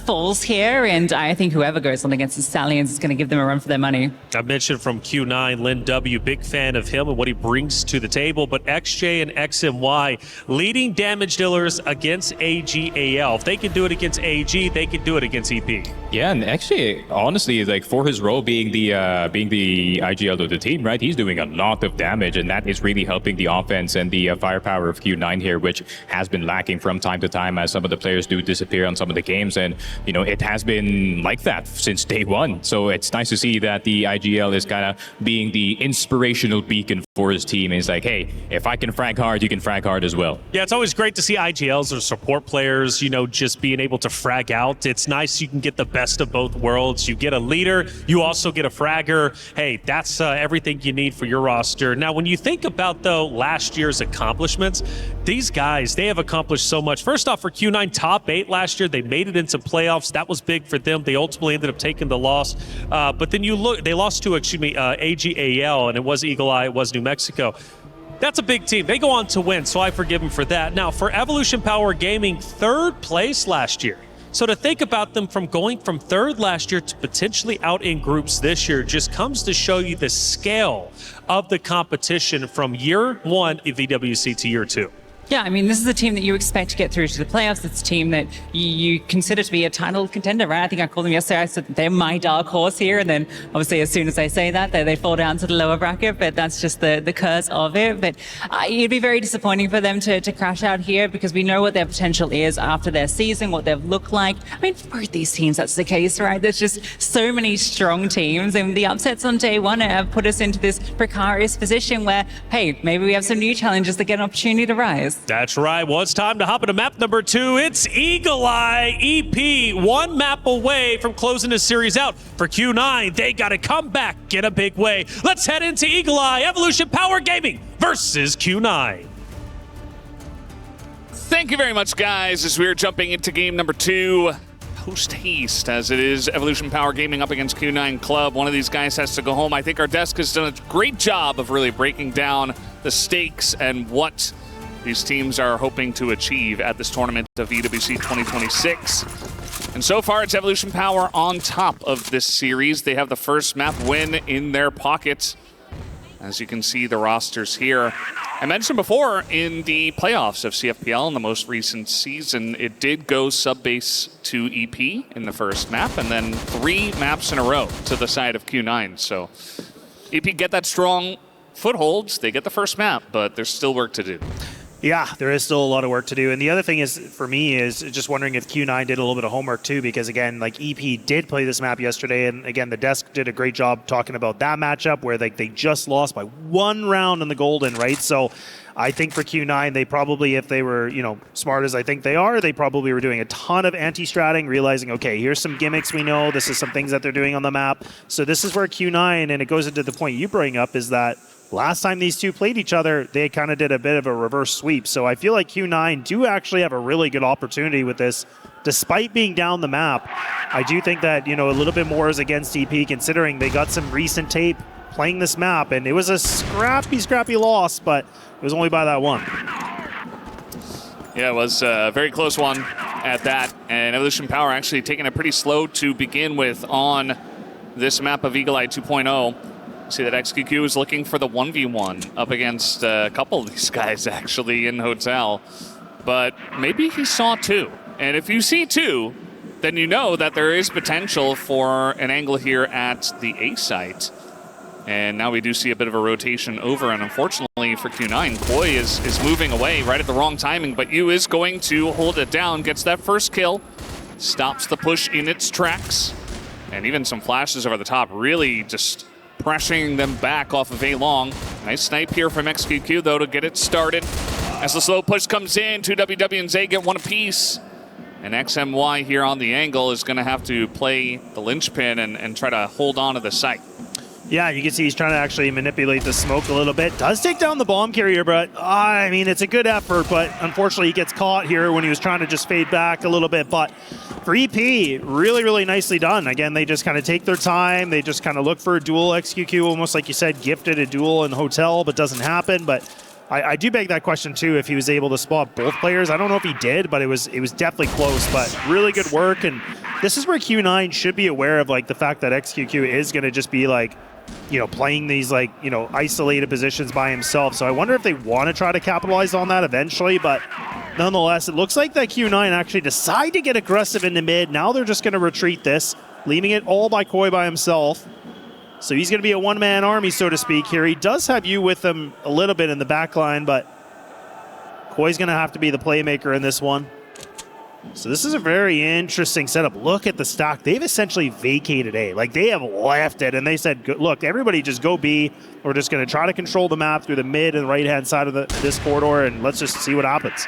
falls here, and I think whoever goes on against the Stallions is going to give them a run for their money. I mentioned from Q9, Lin W, big fan of him and what he brings to the table, but XJ and XMY, leading damage dealers against AG.AL. If they can do it against AG, they can do it against EP. Yeah, and actually, honestly, like for his role being the AG.AL of the team, right? He's doing a lot of damage, and that is really helping the offense and the firepower of Q9 here, which has been lacking from time to time as some of the players do disappear on some of the games. And, it has been like that since day 1. So it's nice to see that the AG.AL is kind of being the inspirational beacon for his team. And it's like, hey, if I can frag hard, you can frag hard as well. Yeah, it's always great to see AG.ALs or support players, just being able to frag out. It's nice you can get the best of both worlds. You get a leader, you also get a fragger. Hey, that's everything you need for your roster. Now, when you think about, though, last year's accomplishments, these guys, they have accomplished so much. First off, for Q9, top 8 last year, they made it into playoffs. That was big for them. They ultimately ended up taking the loss. But then you look, they lost to, AG.AL, and it was Eagle Eye, it was New Mexico. That's a big team. They go on to win, so I forgive them for that. Now, for Evolution Power Gaming, 3rd place last year. So to think about them from going from 3rd last year to potentially out in groups this year just comes to show you the scale of the competition from year 1 of EWC to year 2. Yeah, I mean, this is a team that you expect to get through to the playoffs. It's a team that you consider to be a title contender, right? I think I called them yesterday. I said they're my dark horse here. And then obviously as soon as I say that, they fall down to the lower bracket. But that's just the curse of it. But it'd be very disappointing for them to crash out here, because we know what their potential is after their season, what they've looked like. I mean, for both these teams, that's the case, right? There's just so many strong teams. And the upsets on day 1 have put us into this precarious position where, hey, maybe we have some new challenges that get an opportunity to rise. That's right. Well, it's time to hop into map number 2. It's Eagle Eye. EP, 1 map away from closing this series out. For Q9, they got to come back in a big way. Let's head into Eagle Eye. Evolution Power Gaming versus Q9. Thank you very much, guys, as we're jumping into game number 2. Post-haste, as it is Evolution Power Gaming up against Q9 Club. One of these guys has to go home. I think our desk has done a great job of really breaking down the stakes and what these teams are hoping to achieve at this tournament of EWC 2026. And so far, it's Evolution Power on top of this series. They have the first map win in their pocket. As you can see, the rosters here. I mentioned before in the playoffs of CFPL in the most recent season, it did go sub-base to EP in the first map, and then 3 maps in a row to the side of Q9. So EP get that strong footholds, they get the first map, but there's still work to do. Yeah, there is still a lot of work to do. And the other thing is, for me, is just wondering if Q9 did a little bit of homework too, because again, like EP did play this map yesterday, and again, the desk did a great job talking about that matchup where they just lost by 1 round in the Golden, right? So I think for Q9, they probably, if they were, you know, smart as I think they are, they probably were doing a ton of anti-stratting, realizing, okay, here's some gimmicks we know, this is some things that they're doing on the map. So this is where Q9, and it goes into the point you bring up, is that last time these two played each other, they kind of did a bit of a reverse sweep. So I feel like Q9 do actually have a really good opportunity with this. Despite being down the map, I do think that, you know, a little bit more is against EP, considering they got some recent tape playing this map, and it was a scrappy loss, but it was only by that 1. Yeah, it was a very close one at that, and Evolution Power actually taking it pretty slow to begin with on this map of Eagle Eye 2.0. See that XQQ is looking for the 1v1 up against a couple of these guys actually in Hotel, but maybe he saw 2. And if you see 2, then you know that there is potential for an angle here at the A site. And now we do see a bit of a rotation over, and unfortunately for Q9, Koi is moving away right at the wrong timing, but Yu is going to hold it down, gets that first kill, stops the push in its tracks, and even some flashes over the top, really just pressuring them back off of A long. Nice snipe here from XQQ though to get it started. As the slow push comes in, 2WW and Zay get 1 apiece. And XMY here on the angle is going to have to play the linchpin and try to hold on to the site. Yeah, you can see he's trying to actually manipulate the smoke a little bit. Does take down the bomb carrier, but I mean, it's a good effort, but unfortunately he gets caught here when he was trying to just fade back a little bit. But for EP, really nicely done. Again, they just kind of take their time. They just kind of look for a duel. XQQ, almost like you said, gifted a duel in Hotel, but doesn't happen. But I do beg that question too, if he was able to spot both players. I don't know if he did, but it was definitely close, but really good work. And this is where Q9 should be aware of, like, the fact that XQQ is going to just be like, you know, playing these, like, you know, isolated positions by himself. So I wonder if they want to try to capitalize on that eventually, but nonetheless, it looks like that Q9 actually decide to get aggressive into mid. Now they're just going to retreat this, leaving it all by Koi by himself. So he's going to be a one-man army, so to speak, here. He does have you with him a little bit in the back line, but Koi's going to have to be the playmaker in this one. So this is a very interesting setup. Look at the stock. They've essentially vacated A. Like, they have left it, and they said, look, everybody just go B. We're just going to try to control the map through the mid and right-hand side of this corridor, and let's just see what happens.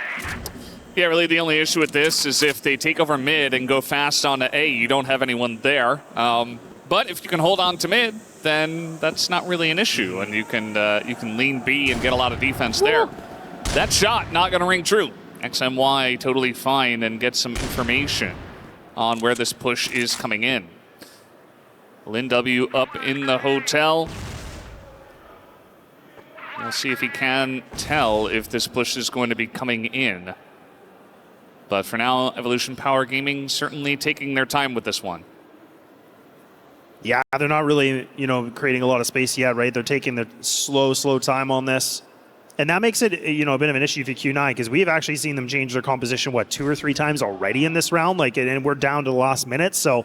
Yeah, really the only issue with this is if they take over mid and go fast onto A, you don't have anyone there. But if you can hold on to mid, then that's not really an issue, and you can lean B and get a lot of defense there. That shot not going to ring true. XMY totally fine and get some information on where this push is coming in. Lin W up in the Hotel. We'll see if he can tell if this push is going to be coming in. But for now, Evolution Power Gaming certainly taking their time with this one. Yeah, they're not really, you know, creating a lot of space yet, right? They're taking their slow time on this. And that makes it, you know, a bit of an issue for Q9, because we have actually seen them change their composition, what, 2 or 3 times already in this round? Like, and we're down to the last minute. So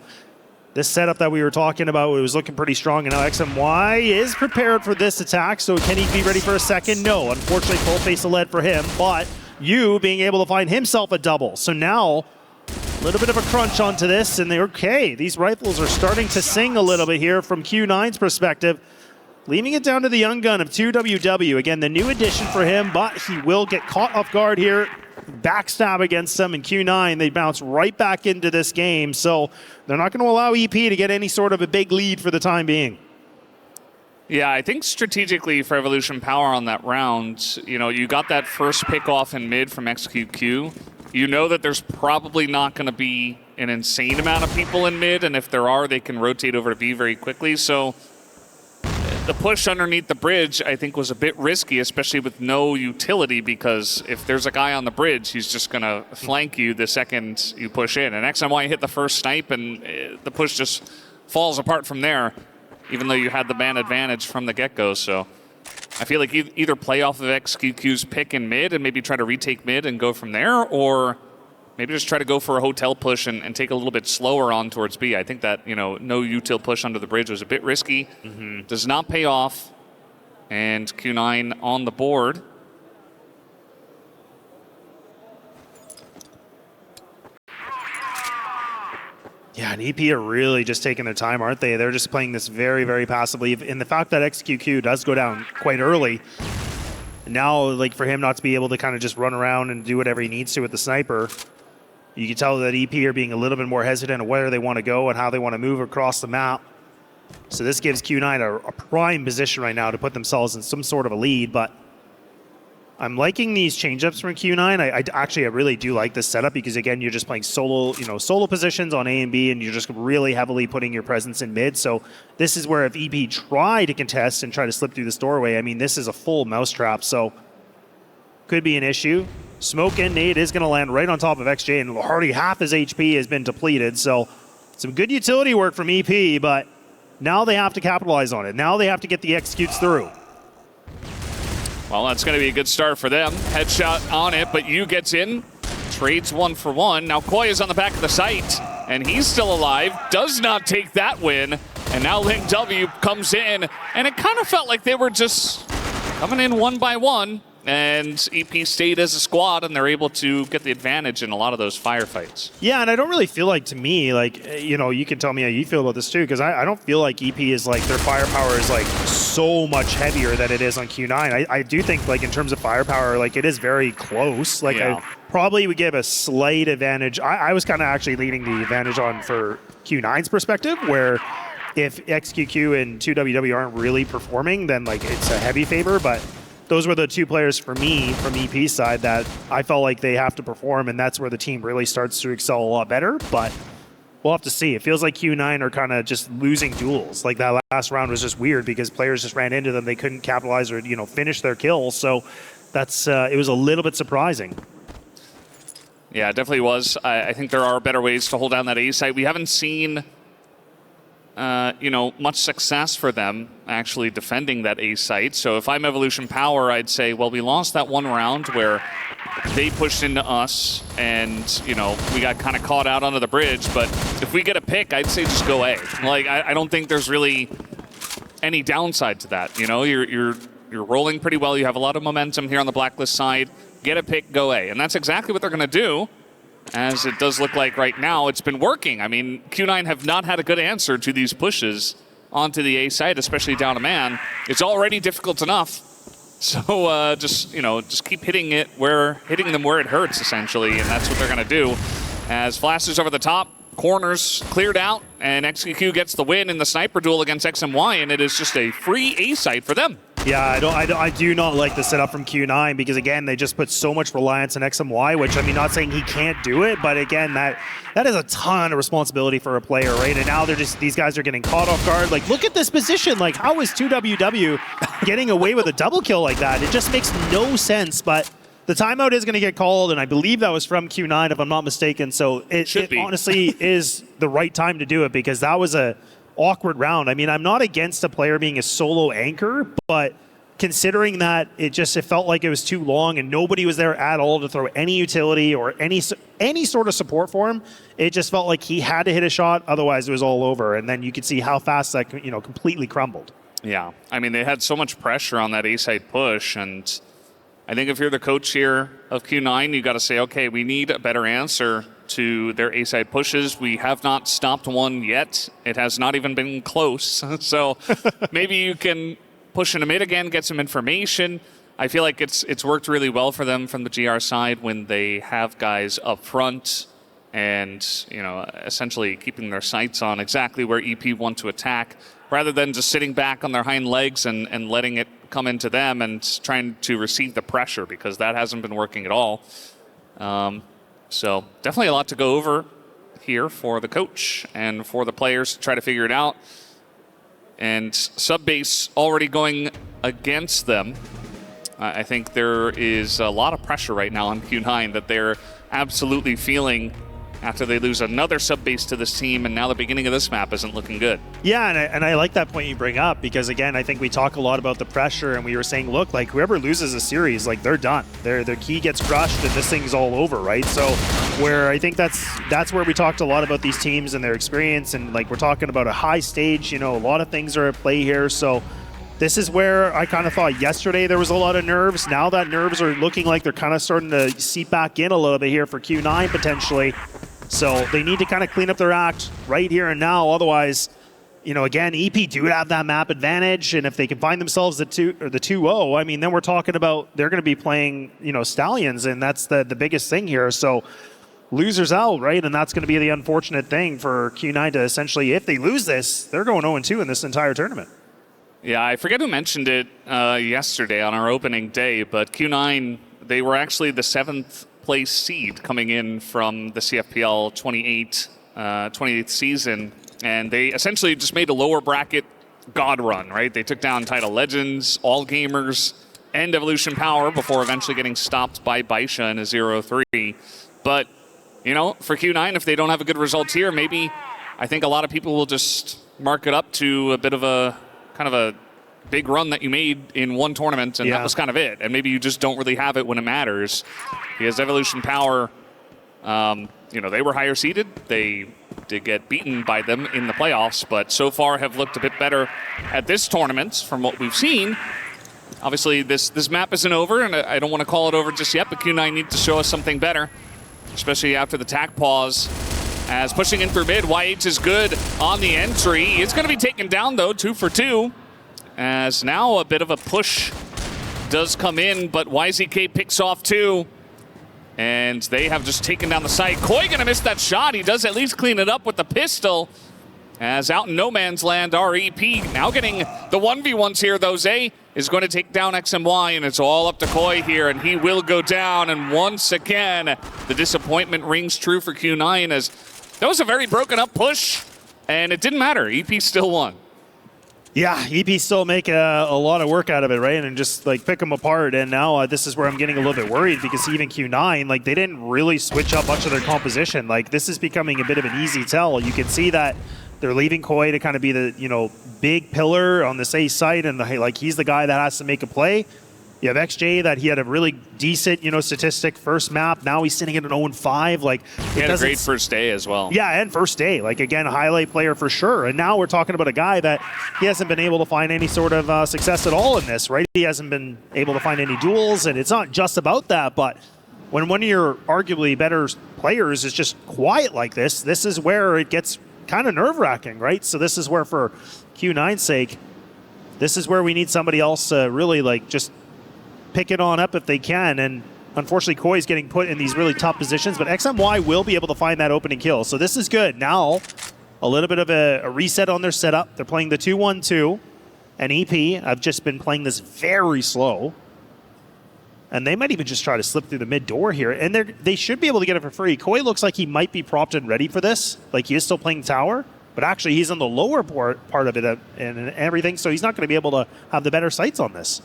this setup that we were talking about, it was looking pretty strong. And now XMY is prepared for this attack. So can he be ready for a second? No. Unfortunately, full face of lead for him. But Yu being able to find himself a double. So now a little bit of a crunch onto this. And they're okay. These rifles are starting to sing a little bit here from Q9's perspective. Leaving it down to the young gun of 2WW. Again, the new addition for him, but he will get caught off guard here. Backstab against them in Q9. They bounce right back into this game, so they're not going to allow EP to get any sort of a big lead for the time being. Yeah, I think strategically for Evolution Power on that round, you know, you got that first pick off in mid from XQQ. You know that there's probably not going to be an insane amount of people in mid, and if there are, they can rotate over to B very quickly, so the push underneath the bridge, I think, was a bit risky, especially with no utility, because if there's a guy on the bridge, he's just going to flank you the second you push in. And XMY hit the first snipe, and the push just falls apart from there, even though you had the man advantage from the get-go. So I feel like either play off of XQQ's pick in mid and maybe try to retake mid and go from there, or maybe just try to go for a hotel push and take a little bit slower on towards B. I think that, no util push under the bridge was a bit risky. Does not pay off. And Q9 on the board. Yeah, and EP are really just taking their time, aren't they? They're just playing this very, very passively. And the fact that XQQ does go down quite early, now, like, for him not to be able to kind of just run around and do whatever he needs to with the sniper, you can tell that EP are being a little bit more hesitant of where they want to go and how they want to move across the map. So this gives Q9 a prime position right now to put themselves in some sort of a lead, but I'm liking these change-ups from Q9. I really do like this setup because, again, you're just playing solo positions on A and B, and you're just really heavily putting your presence in mid. So this is where if EP try to contest and try to slip through this doorway, I mean, this is a full mousetrap, so could be an issue. Smoke and nade is going to land right on top of XJ, and already half his HP has been depleted. So some good utility work from EP, but now they have to capitalize on it. Now they have to get the executes through. Well, that's going to be a good start for them. Headshot on it, but Yu gets in, trades 1 for 1. Now Koi is on the back of the site, and he's still alive, does not take that win. And now Link W comes in, and it kind of felt like they were just coming in one by one. And EP stayed as a squad, and they're able to get the advantage in a lot of those firefights. Yeah, and I don't really feel like, to me, like, you can tell me how you feel about this too, because I don't feel like EP is like, their firepower is like so much heavier than it is on Q9. I do think, like, in terms of firepower, like, it is very close. Like, yeah. I probably would give a slight advantage. I was kind of actually leaning the advantage on for Q9's perspective, where if XQQ and 2WW aren't really performing, then, like, it's a heavy favor, but those were the two players for me from EP's side that I felt like they have to perform, and that's where the team really starts to excel a lot better. But we'll have to see. It feels like Q9 are kind of just losing duels. Like, that last round was just weird because players just ran into them. They couldn't capitalize or, finish their kills. So that's it was a little bit surprising. Yeah, it definitely was. I think there are better ways to hold down that A site. We haven't seen much success for them actually defending that A site. So if I'm Evolution Power, I'd say, well, we lost that one round where they pushed into us and, we got kind of caught out onto the bridge. But if we get a pick, I'd say just go A. Like, I don't think there's really any downside to that. You're rolling pretty well. You have a lot of momentum here on the Blacklist side. Get a pick, go A. And that's exactly what they're going to do. As it does look like right now, it's been working. I mean, Q9 have not had a good answer to these pushes onto the A side, especially down a man. It's already difficult enough. So just keep hitting them where it hurts, essentially, and that's what they're going to do. As flashes over the top, corners cleared out, and XQQ gets the win in the sniper duel against XMY, and it is just a free A site for them. Yeah, I do not like the setup from Q9 because, again, they just put so much reliance on XMY, which, I mean, not saying he can't do it, but again, that is a ton of responsibility for a player, right? And now these guys are getting caught off guard. Like, look at this position. Like, how is 2WW getting away with a double kill like that? It just makes no sense, but the timeout is going to get called, and I believe that was from Q9, if I'm not mistaken. So it honestly is the right time to do it because that was a awkward round. I mean, I'm not against a player being a solo anchor, but considering that it felt like it was too long and nobody was there at all to throw any utility or any sort of support for him, it just felt like he had to hit a shot, otherwise it was all over. And then you could see how fast that completely crumbled. Yeah, I mean, they had so much pressure on that A-side push, and I think if you're the coach here of Q9, you got to say, okay, we need a better answer to their A-side pushes. We have not stopped one yet. It has not even been close. So maybe you can push in a mid again, get some information. I feel like it's worked really well for them from the GR side when they have guys up front and, essentially keeping their sights on exactly where EP want to attack rather than just sitting back on their hind legs and letting it come into them and trying to receive the pressure, because that hasn't been working at all. So definitely a lot to go over here for the coach and for the players to try to figure it out. and Subbase already going against them. I think there is a lot of pressure right now on Q9 that they're absolutely feeling after they lose another Subbase to this team, and now the beginning of this map isn't looking good. Yeah, and I like that point you bring up, because again, I think we talk a lot about the pressure, and we were saying, look, like whoever loses a series, like they're done. Their key gets crushed, and this thing's all over, right? So where I think that's where we talked a lot about these teams and their experience, and like we're talking about a high stage, you know, a lot of things are at play here. So this is where I kind of thought yesterday there was a lot of nerves. Now that nerves are looking like they're kind of starting to seep back in a little bit here for Q9 potentially. So they need to kind of clean up their act right here and now. Otherwise, you know, again, EP do have that map advantage, and if they can find themselves the 2-0, I mean, then we're talking about they're going to be playing, you know, Stallions, and that's the biggest thing here. So losers out, right? And that's going to be the unfortunate thing for Q9 to essentially, if they lose this, they're going 0-2 in this entire tournament. Yeah, I forget who mentioned it yesterday on our opening day, but Q9, they were actually the 7th place seed coming in from the CFPL 28th season, and they essentially just made a lower bracket god run, right? They took down Title Legends, All Gamers, and Evolution Power before eventually getting stopped by Baisha in a 0-3. But, you know, for Q9, if they don't have a good result here, maybe I think a lot of people will just mark it up to a bit of a kind of a big run that you made in one tournament, and that was kind of it. And maybe you just don't really have it when it matters. Because Evolution Power, you know, they were higher seeded. They did get beaten by them in the playoffs, but so far have looked a bit better at this tournament from what we've seen. Obviously, this map isn't over, and I don't want to call it over just yet, but Q9 need to show us something better, especially after the tack pause. As pushing in through mid, YH is good on the entry. It's going to be taken down, though, 2 for 2. As now a bit of a push does come in, but YZK picks off 2. And they have just taken down the site. Koi going to miss that shot. He does at least clean it up with the pistol. As out in no man's land, REP now getting the 1v1s here, though. Zay is going to take down XMY, and it's all up to Koi here, and he will go down. And once again, the disappointment rings true for Q9, as that was a very broken up push, and it didn't matter. EP still won. Yeah, EP still make a lot of work out of it, right? And just like pick them apart. And now this is where I'm getting a little bit worried, because even Q9, like they didn't really switch up much of their composition. Like this is becoming a bit of an easy tell. You can see that they're leaving Koi to kind of be the, you know, big pillar on this A site, and like he's the guy that has to make a play. You have XJ that he had a really decent, you know, statistic first map. Now he's sitting at an 0-5. Like he had a great first day as well. Yeah, and first day. Like again, a highlight player for sure. And now we're talking about a guy that he hasn't been able to find any sort of success at all in this, right? He hasn't been able to find any duels, and it's not just about that. But when one of your arguably better players is just quiet like this is where it gets kind of nerve-wracking, right? So this is where, for Q9's sake, this is where we need somebody else to really like just pick it on up if they can. And unfortunately, Koi's getting put in these really tough positions, but XMY will be able to find that opening kill. So this is good. Now, a little bit of a reset on their setup. They're playing the 2-1-2. And EP, I've just been playing this very slow. And they might even just try to slip through the mid door here. And they should be able to get it for free. Koi looks like he might be propped and ready for this. Like he is still playing tower, but actually he's on the lower part of it and everything. So he's not going to be able to have the better sights on this.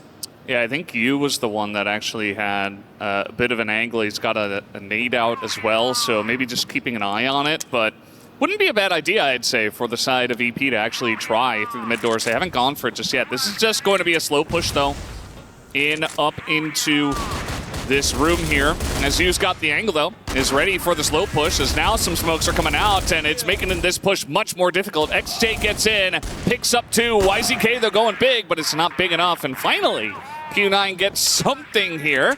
Yeah, I think Yu was the one that actually had a bit of an angle. He's got a nade out as well, so maybe just keeping an eye on it. But wouldn't be a bad idea, I'd say, for the side of EP to actually try through the mid doors. They haven't gone for it just yet. This is just going to be a slow push, though, up into this room here. As Yu's got the angle, though, is ready for the slow push, as now some smokes are coming out, and it's making this push much more difficult. XJ gets in, picks up 2. YZK, they're going big, but it's not big enough. And finally, Q9 gets something here.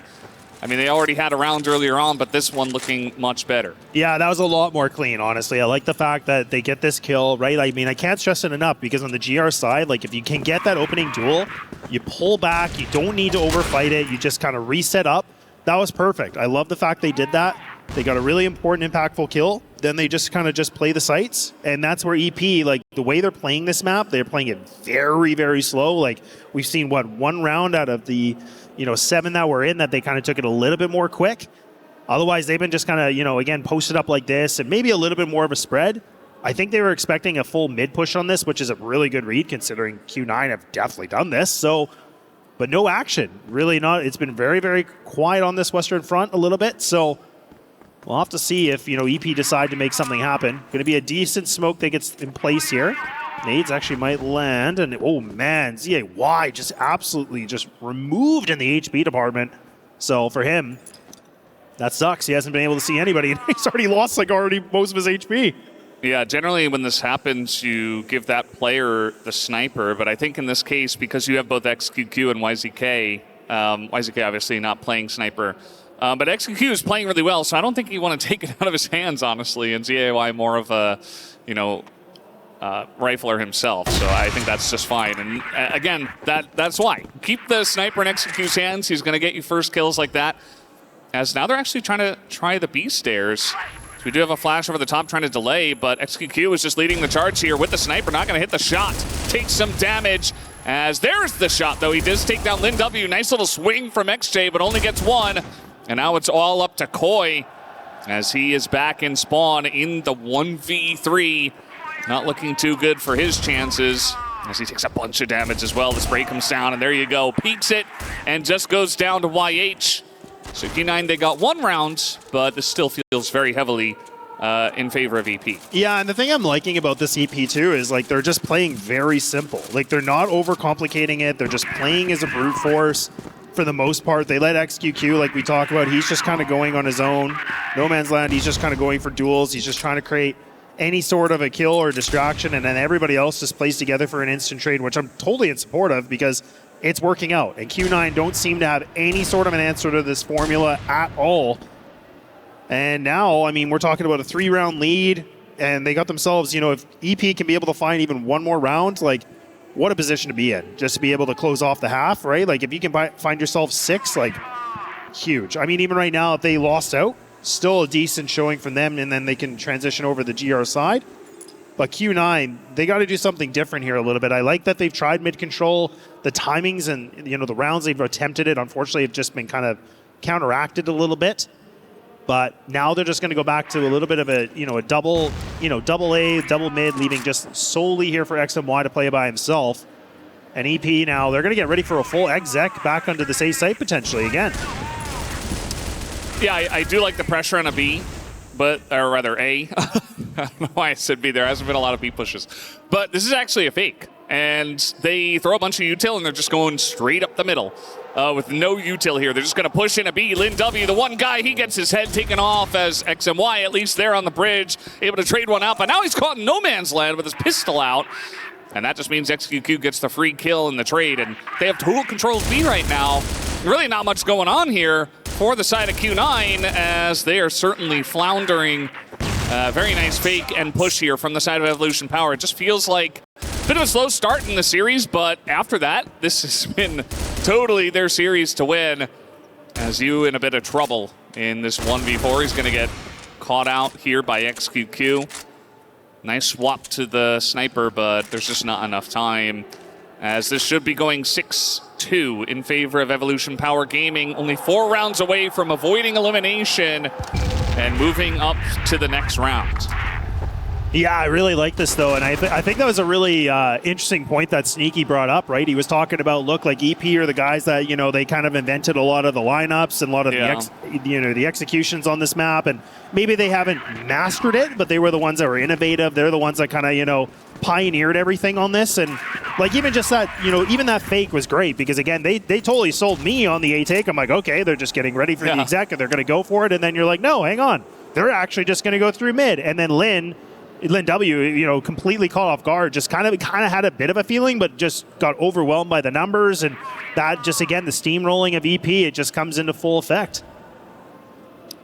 I mean, they already had a round earlier on, but this one looking much better. Yeah, that was a lot more clean, honestly. I like the fact that they get this kill, right? I mean, I can't stress it enough, because on the GR side, like if you can get that opening duel, you pull back, you don't need to overfight it, you just kind of reset up. That was perfect. I love the fact they did that. They got a really important, impactful kill. Then they just kind of just play the sites. And that's where EP, like the way they're playing this map, they're playing it very, very slow. Like we've seen, what, one round out of the, 7 that we're in that they kind of took it a little bit more quick. Otherwise, they've been just kind of, again, posted up like this and maybe a little bit more of a spread. I think they were expecting a full mid push on this, which is a really good read considering Q9 have definitely done this. So, but no action. Really not. It's been very, very quiet on this Western front a little bit. So we'll have to see if, EP decide to make something happen. Going to be a decent smoke that gets in place here. Nades actually might land. And oh man, ZAY just absolutely just removed in the HP department. So for him, that sucks. He hasn't been able to see anybody. And he's already lost most of his HP. Yeah, generally when this happens, you give that player the sniper, but I think in this case, because you have both XQQ and YZK, YZK obviously not playing sniper, but XQQ is playing really well, so I don't think you want to take it out of his hands, honestly, and ZAY more of a, rifler himself, so I think that's just fine. And again, that's why. Keep the sniper in XQQ's hands. He's going to get you first kills like that, as now they're actually trying to try the B stairs. We do have a flash over the top trying to delay, but XQQ is just leading the charge here with the sniper, not going to hit the shot. Takes some damage, as there's the shot, though. He does take down Lin W. Nice little swing from XJ, but only gets one. And now it's all up to Koi, as he is back in spawn in the 1v3. Not looking too good for his chances, as he takes a bunch of damage as well. The spray comes down, and there you go. Peeks it, and just goes down to YH. So Q9, they got one round, but this still feels very heavily in favor of EP. Yeah, and the thing I'm liking about this EP too is they're just playing very simple. They're not overcomplicating it. They're just playing as a brute force for the most part. They let XQQ, like we talked about, he's just kind of going on his own. No Man's Land, he's just kind of going for duels. He's just trying to create any sort of a kill or distraction, and then everybody else just plays together for an instant trade, which I'm totally in support of because it's working out. And Q9 don't seem to have any sort of an answer to this formula at all. And now, I mean, we're talking about a 3-round lead, and they got themselves, if EP can be able to find even one more round, what a position to be in, just to be able to close off the half, right? If you can find yourself 6, huge. I mean, even right now, if they lost out, still a decent showing from them, and then they can transition over the GR side. But Q9, they got to do something different here a little bit. I like that they've tried mid-control. The timings and, the rounds they've attempted it, unfortunately, have just been kind of counteracted a little bit. But now they're just going to go back to a little bit of a, a double A, double mid, leaving just solely here for XMY to play by himself. And EP now, they're going to get ready for a full exec back onto this A site potentially again. Yeah, I do like the pressure on a B, or rather A. I don't know why I said B. There hasn't been a lot of B pushes. But this is actually a fake. And they throw a bunch of util, and they're just going straight up the middle with no util here. They're just going to push in a B. Lin W, the one guy, he gets his head taken off as XMY, at least there on the bridge, able to trade one out. But now he's caught in no man's land with his pistol out. And that just means XQQ gets the free kill in the trade. And they have total control of B right now. Really not much going on here for the side of Q9, as they are certainly floundering. Very nice fake and push here from the side of Evolution Power. It just feels like a bit of a slow start in the series, but after that, this has been totally their series to win. As you in a bit of trouble in this 1v4. He's going to get caught out here by XQQ. Nice swap to the sniper, but there's just not enough time, as this should be going 6-2 in favor of Evolution Power Gaming. Only 4 rounds away from avoiding elimination and moving up to the next round. Yeah, I really like this, though, and I think that was a really interesting point that Sneaky brought up, right? He was talking about, look, EP are the guys that, they kind of invented a lot of the lineups and a lot of the executions on this map, and maybe they haven't mastered it, but they were the ones that were innovative. They're the ones that kind of, pioneered everything on this, and even just that, even that fake was great, because again, they totally sold me on the A take. I'm like, okay, they're just getting ready for the exec, and they're going to go for it, and then you're like, no, hang on, they're actually just going to go through mid, and then Lin W, completely caught off guard, just kind of had a bit of a feeling, but just got overwhelmed by the numbers, and that just, again, the steamrolling of EP, it just comes into full effect.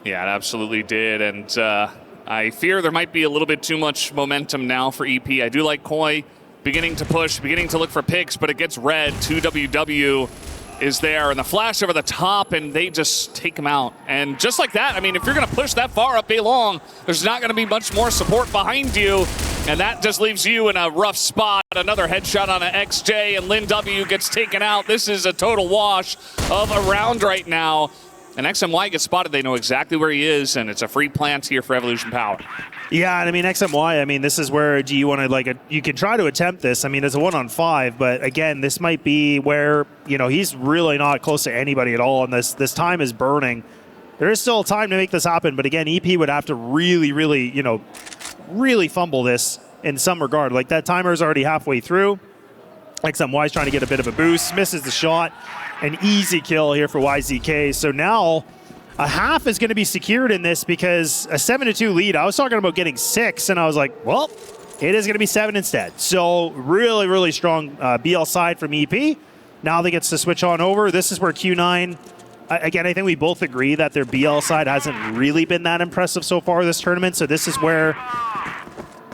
Yeah, it absolutely did, and I fear there might be a little bit too much momentum now for EP. I do like Koi beginning to push, beginning to look for picks, but it gets red. 2WW is there, and the flash over the top, and they just take him out. And just like that, I mean, if you're going to push that far up A long, there's not going to be much more support behind you, and that just leaves you in a rough spot. Another headshot on an XJ, and Lin W gets taken out. This is a total wash of a round right now. And XMY gets spotted, they know exactly where he is, and it's a free plant here for Evolution Power. Yeah, and I mean, XMY, I mean, this is where do you want to, like, you can try to attempt this. I mean, it's a 1-on-5, but again, this might be where, you know, he's really not close to anybody at all, and this time is burning. There is still time to make this happen, but again, EP would have to really, really, you know, really fumble this in some regard. Like, that timer is already halfway through. XMY is trying to get a bit of a boost, misses the shot. An easy kill here for YZK. So now a half is going to be secured in this because a 7-2 lead, I was talking about getting 6, and I was like, well, it is going to be 7 instead. So really, really strong BL side from EP. Now they gets to switch on over. This is where Q9, again, I think we both agree that their BL side hasn't really been that impressive so far this tournament. So this is where,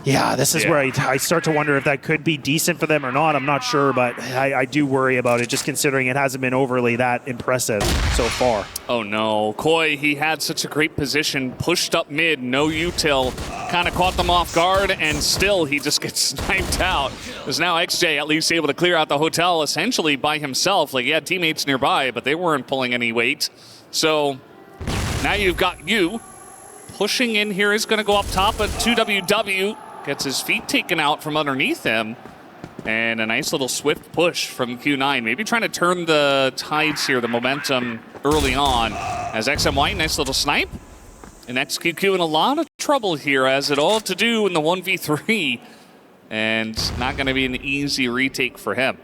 where I start to wonder if that could be decent for them or not. I'm not sure, but I do worry about it, just considering it hasn't been overly that impressive so far. Oh no, Koi, he had such a great position, pushed up mid, no util, kind of caught them off guard, and still he just gets sniped out. There's now XJ at least able to clear out the hotel essentially by himself. Like, he had teammates nearby, but they weren't pulling any weight. So now you've got you pushing in here. Is going to go up top, but 2WW gets his feet taken out from underneath him. And a nice little swift push from Q9. Maybe trying to turn the tides here, the momentum early on. As XMY, nice little snipe. And XQQ in a lot of trouble here, as it all to do in the 1v3. And not going to be an easy retake for him.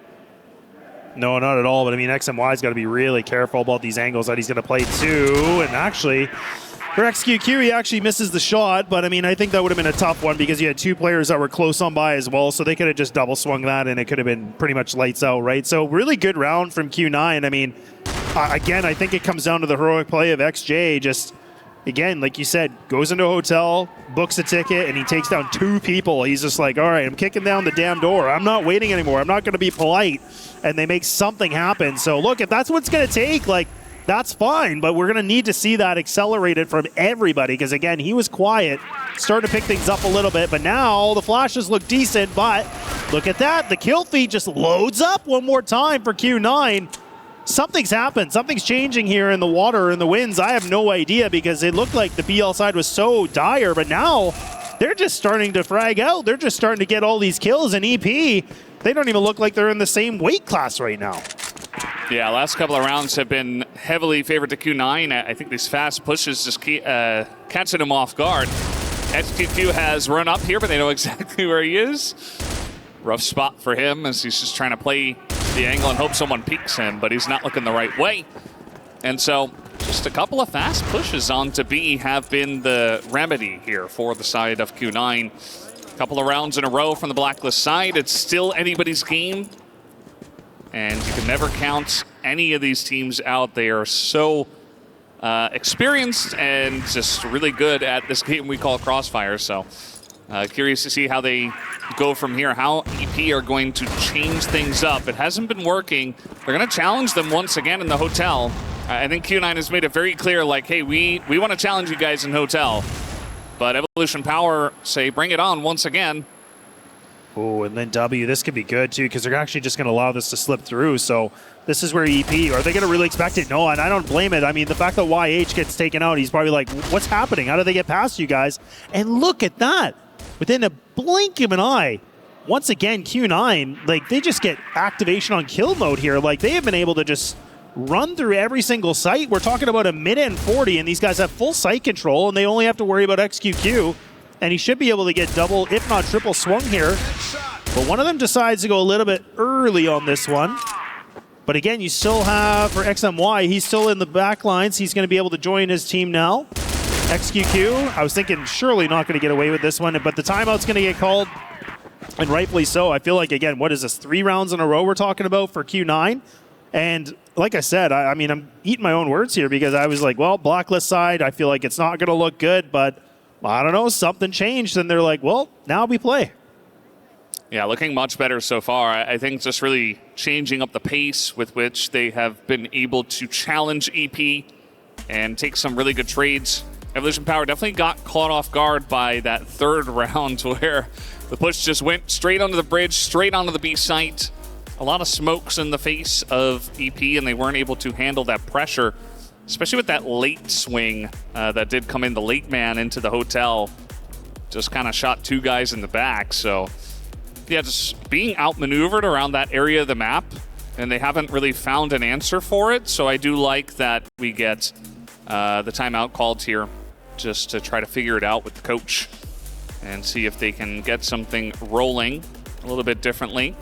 No, not at all. But I mean, XMY's got to be really careful about these angles that he's going to play too. And actually, for XQQ, he actually misses the shot, but I mean, I think that would have been a tough one because you had 2 players that were close on by as well, so they could have just double swung that and it could have been pretty much lights out, right? So really good round from Q9. I mean, again, I think it comes down to the heroic play of XJ. Just, again, like you said, goes into a hotel, books a ticket, and he takes down 2 people. He's just like, all right, I'm kicking down the damn door. I'm not waiting anymore. I'm not going to be polite. And they make something happen. So look, if that's what it's going to take, like, that's fine, but we're going to need to see that accelerated from everybody because, again, he was quiet, starting to pick things up a little bit, but now the flashes look decent, but look at that. The kill feed just loads up one more time for Q9. Something's happened. Something's changing here in the water and the winds. I have no idea because it looked like the BL side was so dire, but now they're just starting to frag out. They're just starting to get all these kills, and EP, they don't even look like they're in the same weight class right now. Yeah, last couple of rounds have been heavily favored to Q9. I think these fast pushes just catching him off guard. XQQ has run up here, but they know exactly where he is. Rough spot for him as he's just trying to play the angle and hope someone peeks him, but he's not looking the right way. And so just a couple of fast pushes onto B have been the remedy here for the side of Q9. A couple of rounds in a row from the Blacklist side. It's still anybody's game. And you can never count any of these teams out. They are so experienced and just really good at this game we call CROSSFIRE. So curious to see how they go from here, how EP are going to change things up. It hasn't been working. They're going to challenge them once again in the hotel. I think Q9 has made it very clear, like, hey, we want to challenge you guys in hotel. But Evolution Power say, bring it on once again. Oh, and then W, this could be good too, because they're actually just going to allow this to slip through. So this is where EP, are they going to really expect it? No, and I don't blame it. I mean, the fact that YH gets taken out, he's probably like, what's happening? How did they get past you guys? And look at that. Within a blink of an eye, once again, Q9, like, they just get activation on kill mode here. Like, they have been able to just run through every single site. We're talking about a mid-end 40, and these guys have full site control, and they only have to worry about XQQ. And he should be able to get double, if not triple swung here. But one of them decides to go a little bit early on this one. But again, you still have, for XMY, he's still in the back lines. He's going to be able to join his team now. XQQ, I was thinking surely not going to get away with this one, but the timeout's going to get called, and rightfully so. I feel like, again, what is this, 3 rounds in a row we're talking about for Q9? And like I said, I mean, I'm eating my own words here because I was like, well, Blacklist side, I feel like it's not going to look good, but I don't know, something changed, and they're like, well, now we play. Yeah, looking much better so far. I think just really changing up the pace with which they have been able to challenge EP and take some really good trades. Evolution Power definitely got caught off guard by that 3rd round where the push just went straight onto the bridge, straight onto the B site. A lot of smokes in the face of EP, and they weren't able to handle that pressure. especially with that late swing that did come in, the late man into the hotel. Just kind of shot 2 guys in the back. So, yeah, just being outmaneuvered around that area of the map, and they haven't really found an answer for it. So I do like that we get the timeout called here just to try to figure it out with the coach and see if they can get something rolling a little bit differently.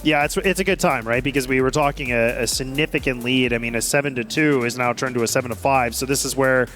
Yeah, it's a good time, right? Because we were talking a significant lead. I mean, a 7-2 is now turned to a 7-5. So this is where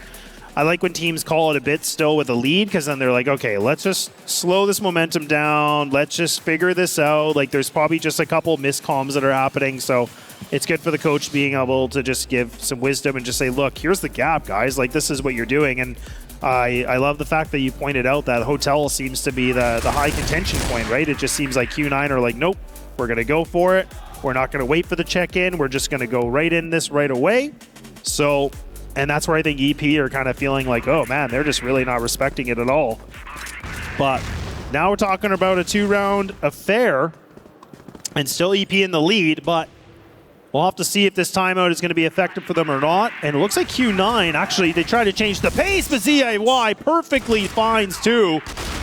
I like when teams call it a bit still with a lead, because then they're like, okay, let's just slow this momentum down. Let's just figure this out. Like, there's probably just a couple miscomms that are happening. So it's good for the coach being able to just give some wisdom and just say, look, here's the gap, guys. Like, this is what you're doing. And I love the fact that you pointed out that hotel seems to be the high contention point, right? It just seems like Q9 are like, nope, we're going to go for it. We're not going to wait for the check-in. We're just going to go right in this right away. So... and that's where I think EP are kind of feeling like, oh man, they're just really not respecting it at all. But now we're talking about a 2-round affair and still EP in the lead, but we'll have to see if this timeout is going to be effective for them or not. And it looks like Q9, actually, they try to change the pace, but ZAY perfectly finds 2.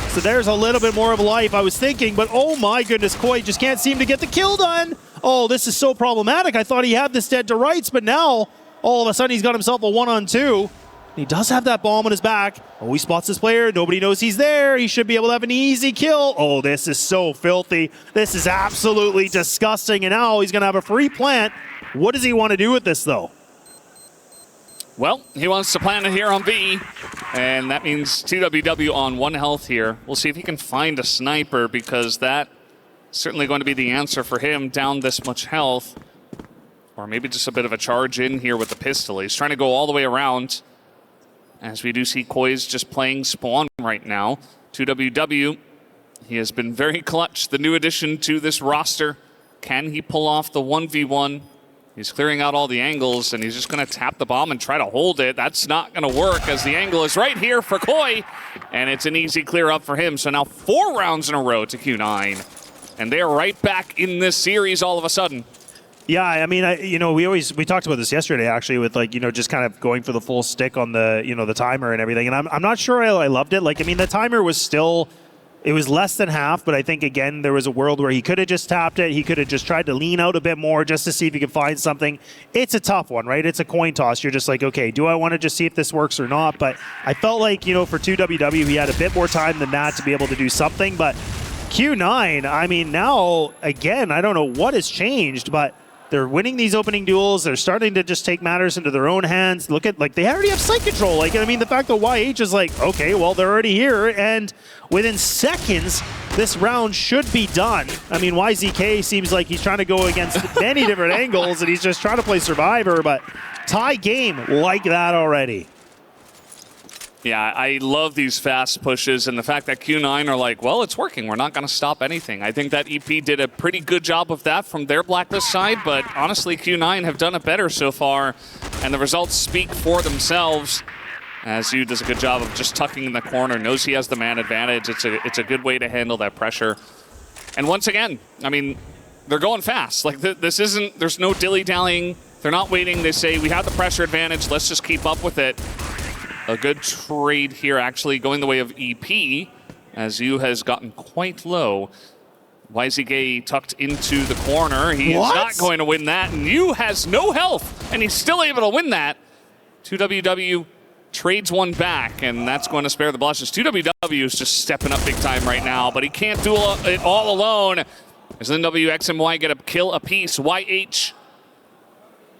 So there's a little bit more of life, I was thinking, but oh my goodness, Koi just can't seem to get the kill done. Oh, this is so problematic. I thought he had this dead to rights, but now all of a sudden, he's got himself a 1-on-2. He does have that bomb on his back. Oh, he spots this player. Nobody knows he's there. He should be able to have an easy kill. Oh, this is so filthy. This is absolutely disgusting. And now he's going to have a free plant. What does he want to do with this, though? Well, he wants to plant it here on B, and that means 2WW on 1 health here. We'll see if he can find a sniper, because that's certainly going to be the answer for him down this much health. Or maybe just a bit of a charge in here with the pistol. He's trying to go all the way around, as we do see Koi's just playing spawn right now. 2WW, he has been very clutch, the new addition to this roster. Can he pull off the 1v1? He's clearing out all the angles, and he's just going to tap the bomb and try to hold it. That's not going to work, as the angle is right here for Koi, and it's an easy clear up for him. So now 4 rounds in a row to Q9, and they are right back in this series all of a sudden. Yeah, I mean, we talked about this yesterday, actually, with just kind of going for the full stick on the, the timer and everything. And I'm not sure I loved it. Like, I mean, the timer was still, it was less than half, but I think, again, there was a world where he could have just tapped it. He could have just tried to lean out a bit more just to see if he could find something. It's a tough one, right? It's a coin toss. You're just like, okay, do I want to just see if this works or not? But I felt like, for 2WW, he had a bit more time than that to be able to do something. But Q9, I mean, now, again, I don't know what has changed, but they're winning these opening duels. They're starting to just take matters into their own hands. Look at, they already have site control. Like, I mean, the fact that YH is like, okay, well, they're already here. And within seconds, this round should be done. I mean, YZK seems like he's trying to go against many different angles, and he's just trying to play Survivor, but tie game like that already. Yeah, I love these fast pushes, and the fact that Q9 are like, well, it's working. We're not going to stop anything. I think that EP did a pretty good job of that from their Blacklist side, but honestly, Q9 have done it better so far, and the results speak for themselves. As you does a good job of just tucking in the corner, knows he has the man advantage. It's a good way to handle that pressure. And once again, I mean, they're going fast. Like, this isn't, there's no dilly-dallying. They're not waiting. They say, we have the pressure advantage. Let's just keep up with it. A good trade here, actually, going the way of EP, as you has gotten quite low. YZK tucked into the corner. He is not going to win that, and you has no health, and he's still able to win that. 2WW trades one back, and that's going to spare the blushes. 2WW is just stepping up big time right now, but he can't do it all alone. As NWX and Y get a kill apiece. YH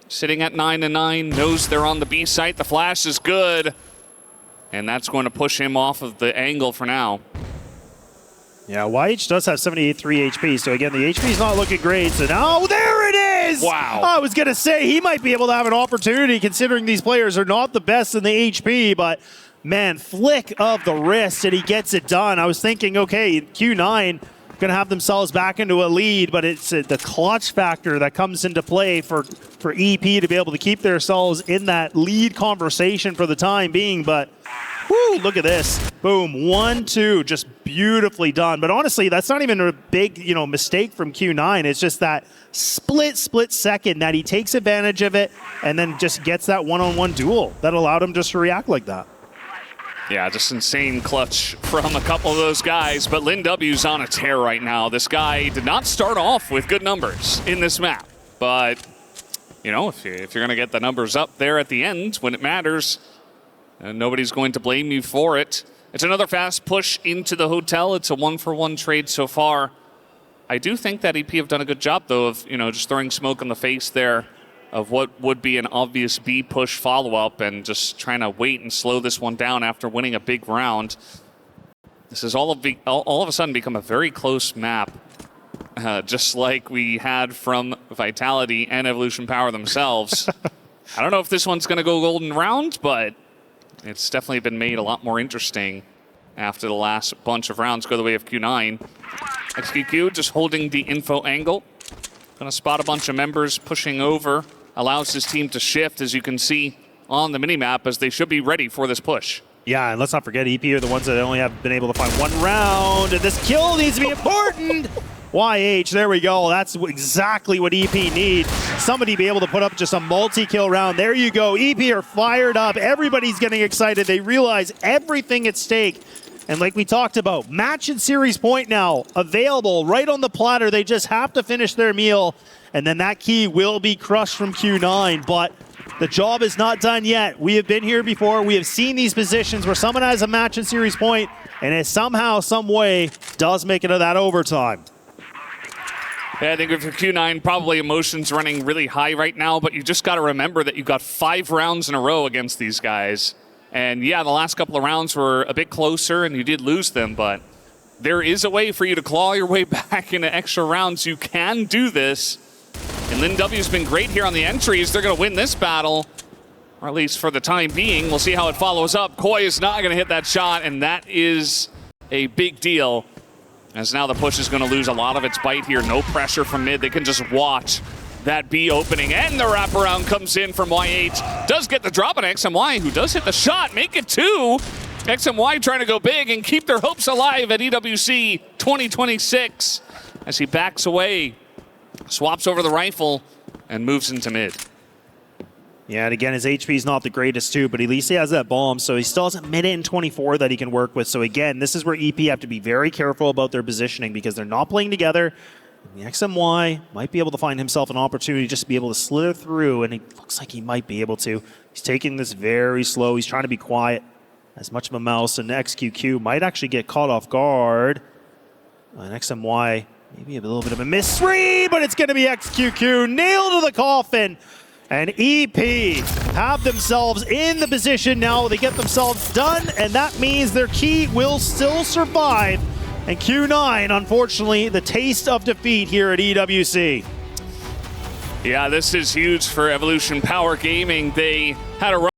sitting at 9-9, knows they're on the B site. The flash is good. And that's going to push him off of the angle for now. Yeah, YH does have 78.3 HP, so again, the HP is not looking great. So now, there it is! Wow. I was going to say, he might be able to have an opportunity, considering these players are not the best in the HP, but man, flick of the wrist, and he gets it done. I was thinking, okay, Q9 going to have themselves back into a lead, but it's the clutch factor that comes into play for EP to be able to keep themselves in that lead conversation for the time being. But Woo, look at this. Boom, 1-2, just beautifully done. But honestly, that's not even a big, mistake from Q9. It's just that split second that he takes advantage of it and then just gets that one-on-one duel that allowed him just to react like that. Yeah, just insane clutch from a couple of those guys. But Lin W's on a tear right now. This guy did not start off with good numbers in this map. But, if you're going to get the numbers up there at the end when it matters, nobody's going to blame you for it. It's another fast push into the hotel. It's a 1-for-1 trade so far. I do think that EP have done a good job, though, of just throwing smoke in the face there of what would be an obvious B push follow-up and just trying to wait and slow this one down after winning a big round. This has all of a sudden become a very close map, just like we had from Vitality and Evolution Power themselves. I don't know if this one's going to go golden round, but it's definitely been made a lot more interesting after the last bunch of rounds go the way of Q9. XQQ just holding the info angle. Going to spot a bunch of members pushing over. Allows his team to shift, as you can see on the minimap, as they should be ready for this push. Yeah, and let's not forget, EP are the ones that only have been able to find one round, and this kill needs to be important. YH, there we go. That's exactly what EP need. Somebody be able to put up just a multi-kill round. There you go. EP are fired up. Everybody's getting excited. They realize everything at stake. And like we talked about, match and series point now available right on the platter. They just have to finish their meal, and then that key will be crushed from Q9. But the job is not done yet. We have been here before. We have seen these positions where someone has a match and series point, and it somehow, some way, does make it to that overtime. Yeah, I think if you're Q9, probably emotions running really high right now, but you just got to remember that you've got 5 rounds in a row against these guys. And yeah, the last couple of rounds were a bit closer and you did lose them, but there is a way for you to claw your way back into extra rounds. You can do this. And Lin W's been great here on the entries. They're going to win this battle, or at least for the time being. We'll see how it follows up. Koi is not going to hit that shot, and that is a big deal, as now the push is going to lose a lot of its bite here. No pressure from mid. They can just watch that B opening, and the wraparound comes in from YH. Does get the drop on XMY, who does hit the shot, make it 2. XMY trying to go big and keep their hopes alive at EWC 2026 as he backs away, swaps over the rifle, and moves into mid. Yeah, and again, his HP is not the greatest too, but at least he has that bomb, so he still has a mid in 24 that he can work with. So again, this is where EP have to be very careful about their positioning because they're not playing together. The XMY might be able to find himself an opportunity just to be able to slither through, and it looks like he might be able to. He's taking this very slow. He's trying to be quiet, as much of a mouse, and XQQ might actually get caught off guard. And XMY, maybe a little bit of a miss 3, but it's going to be XQQ. Nailed to the coffin. And EP have themselves in the position now. They get themselves done, and that means their key will still survive. And Q9, unfortunately, the taste of defeat here at EWC. Yeah, this is huge for Evolution Power Gaming. They had a